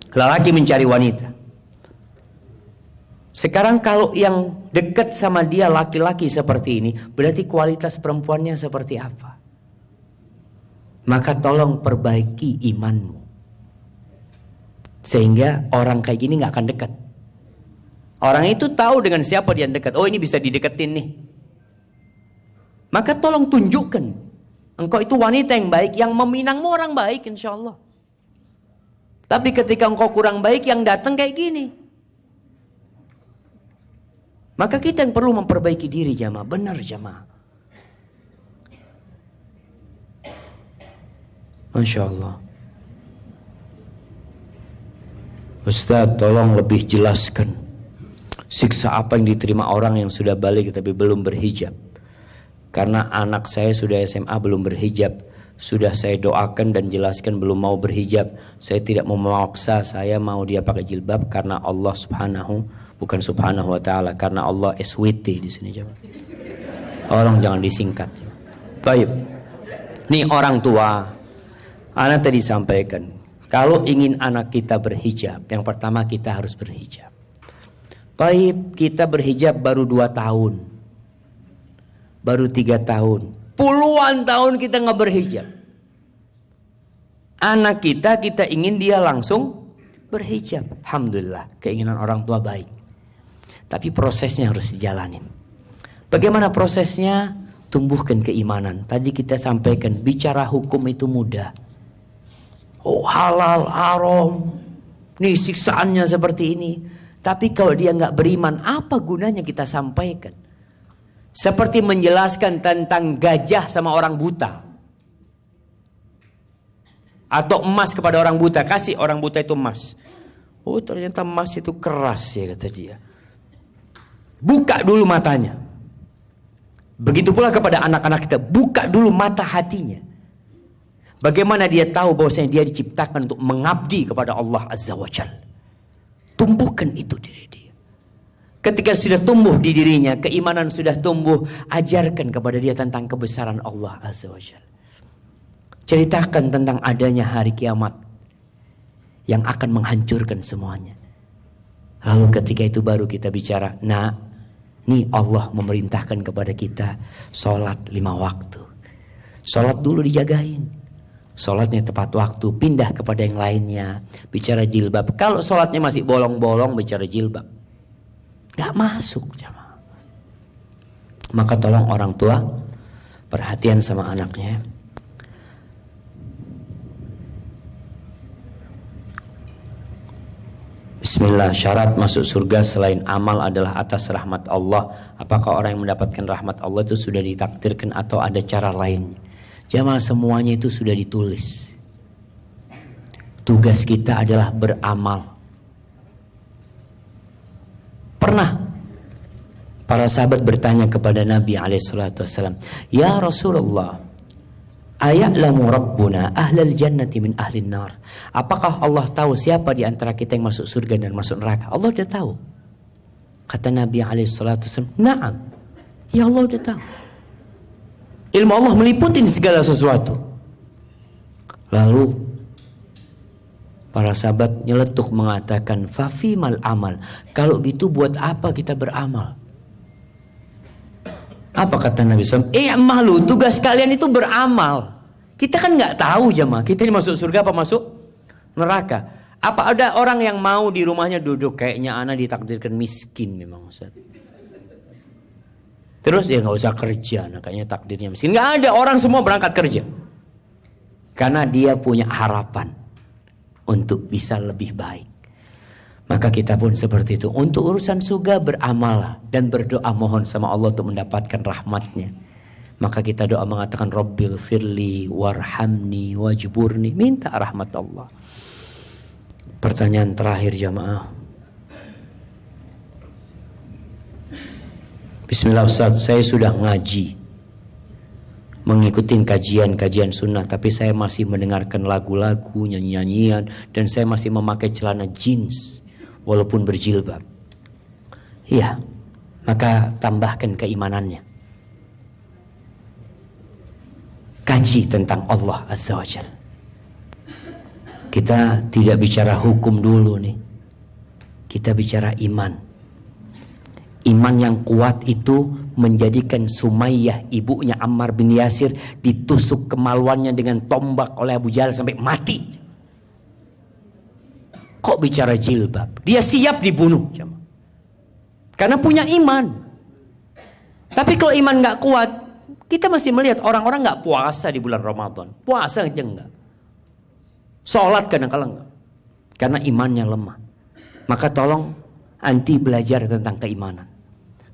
Lelaki mencari wanita. Sekarang kalau yang dekat sama dia laki-laki seperti ini, berarti kualitas perempuannya seperti apa? Maka tolong perbaiki imanmu. Sehingga orang kayak gini gak akan dekat. Orang itu tahu dengan siapa dia dekat. Oh, ini bisa dideketin nih. Maka tolong tunjukkan engkau itu wanita yang baik, yang meminangmu orang baik insya Allah. Tapi ketika engkau kurang baik, yang datang kayak gini. Maka kita yang perlu memperbaiki diri jamaah. Benar jamaah. Masya Allah. Ustaz, tolong lebih jelaskan. Siksa apa yang diterima orang yang sudah balik tapi belum berhijab. Karena anak saya sudah SMA belum berhijab. Sudah saya doakan dan jelaskan belum mau berhijab. Saya tidak mau memaksa, saya mau dia pakai jilbab karena Allah bukan subhanahu wa ta'ala, karena Allah SWT di sini jemaah. Orang jangan disingkat. Baik. Nih orang tua, anak tadi sampaikan, kalau ingin anak kita berhijab, yang pertama kita harus berhijab. Baik, kita berhijab baru 2 tahun. Baru 3 tahun. Puluhan tahun kita nggak berhijab. Anak kita ingin dia langsung berhijab. Alhamdulillah, keinginan orang tua baik. Tapi prosesnya harus dijalanin. Bagaimana prosesnya? Tumbuhkan keimanan. Tadi kita sampaikan, bicara hukum itu mudah. Oh, halal, haram. Nih siksaannya seperti ini. Tapi kalau dia nggak beriman, apa gunanya kita sampaikan? Seperti menjelaskan tentang gajah sama orang buta. Atau emas kepada orang buta. Kasih orang buta itu emas. Oh ternyata emas itu keras ya kata dia. Buka dulu matanya. Begitu pula kepada anak-anak kita. Buka dulu mata hatinya. Bagaimana dia tahu bahwasanya dia diciptakan untuk mengabdi kepada Allah Azza wa Jalla. Tumbuhkan itu diri dia. Ketika sudah tumbuh di dirinya, keimanan sudah tumbuh, ajarkan kepada dia tentang kebesaran Allah Azza wa Jalla. Ceritakan tentang adanya hari kiamat yang akan menghancurkan semuanya. Lalu ketika itu baru kita bicara, nah, nih Allah memerintahkan kepada kita sholat 5 waktu. Sholat dulu dijagain. Sholatnya tepat waktu, pindah kepada yang lainnya. Bicara jilbab. Kalau sholatnya masih bolong-bolong, bicara jilbab. Gak masuk jamaah. Maka tolong orang tua perhatian sama anaknya. Bismillah, syarat masuk surga selain amal adalah atas rahmat Allah. Apakah orang yang mendapatkan rahmat Allah itu sudah ditakdirkan atau ada cara lain? Jamaah, semuanya itu sudah ditulis. Tugas kita adalah beramal. Pernah para sahabat bertanya kepada Nabi SAW, ya Rasulullah, aya'lamu Rabbuna ahlal jannati min ahlin nar. Apakah Allah tahu siapa di antara kita yang masuk surga dan masuk neraka? Allah sudah tahu. Kata Nabi SAW, na'am, ya Allah sudah tahu. Ilmu Allah meliputi segala sesuatu. Lalu para sahabat nyeletuk mengatakan, fafimal amal. Kalau gitu buat apa kita beramal? Apa kata Nabi SAW? Malu, tugas kalian itu beramal. Kita kan nggak tahu jemaah, kita ini masuk surga apa masuk neraka. Apa ada orang yang mau di rumahnya duduk, kayaknya anak ditakdirkan miskin memang Ustaz. Terus ya nggak usah kerja, kayaknya takdirnya miskin. Nggak ada, orang semua berangkat kerja. Karena dia punya harapan untuk bisa lebih baik. Maka kita pun seperti itu. Untuk urusan surga beramal dan berdoa mohon sama Allah untuk mendapatkan rahmatnya. Maka kita doa mengatakan Rabbil firli warhamni wajburni. Minta rahmat Allah. Pertanyaan terakhir jamaah. Bismillah Ustaz, saya sudah ngaji, mengikuti kajian sunnah, tapi saya masih mendengarkan lagu-lagu, nyanyian, dan saya masih memakai celana jeans walaupun berjilbab. Iya, maka tambahkan keimanannya. Kaji tentang Allah Azza wa Jalla. Kita tidak bicara hukum dulu nih, kita bicara iman. Iman yang kuat itu menjadikan Sumayyah, ibunya Ammar bin Yasir, ditusuk kemaluannya dengan tombak oleh Abu Jahal sampai mati. Kok bicara jilbab? Dia siap dibunuh. Karena punya iman. Tapi kalau iman gak kuat, kita masih melihat orang-orang gak puasa di bulan Ramadan. Puasa aja enggak. Sholat kadang-kadang enggak. Karena imannya lemah. Maka tolong anti belajar tentang keimanan.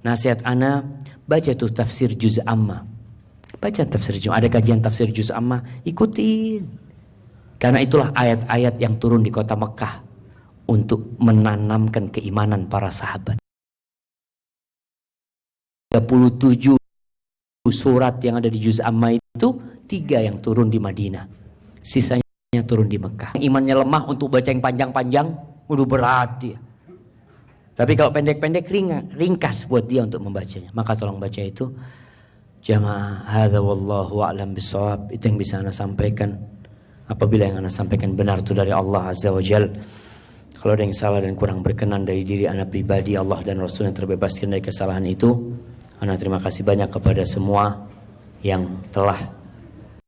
Nasihat ana, baca tuh tafsir juz amma. Baca tafsir juz, ada kajian tafsir juz amma, ikutin. Karena itulah ayat-ayat yang turun di kota Mekah untuk menanamkan keimanan para sahabat. 37 surat yang ada di juz amma itu 3 yang turun di Madinah. Sisanya turun di Mekah. Imannya lemah untuk baca yang panjang-panjang, udah berat dia. Tapi kalau pendek-pendek ringkas buat dia untuk membacanya. Maka tolong baca itu. Jamaah, hadza wallahu a'lam bissawab. Itu yang bisa Anda sampaikan. Apabila yang Anda sampaikan benar itu dari Allah Azza wa Jalla. Kalau ada yang salah dan kurang berkenan dari diri Anda pribadi, Allah dan Rasul yang terbebaskan dari kesalahan itu, Anda terima kasih banyak kepada semua yang telah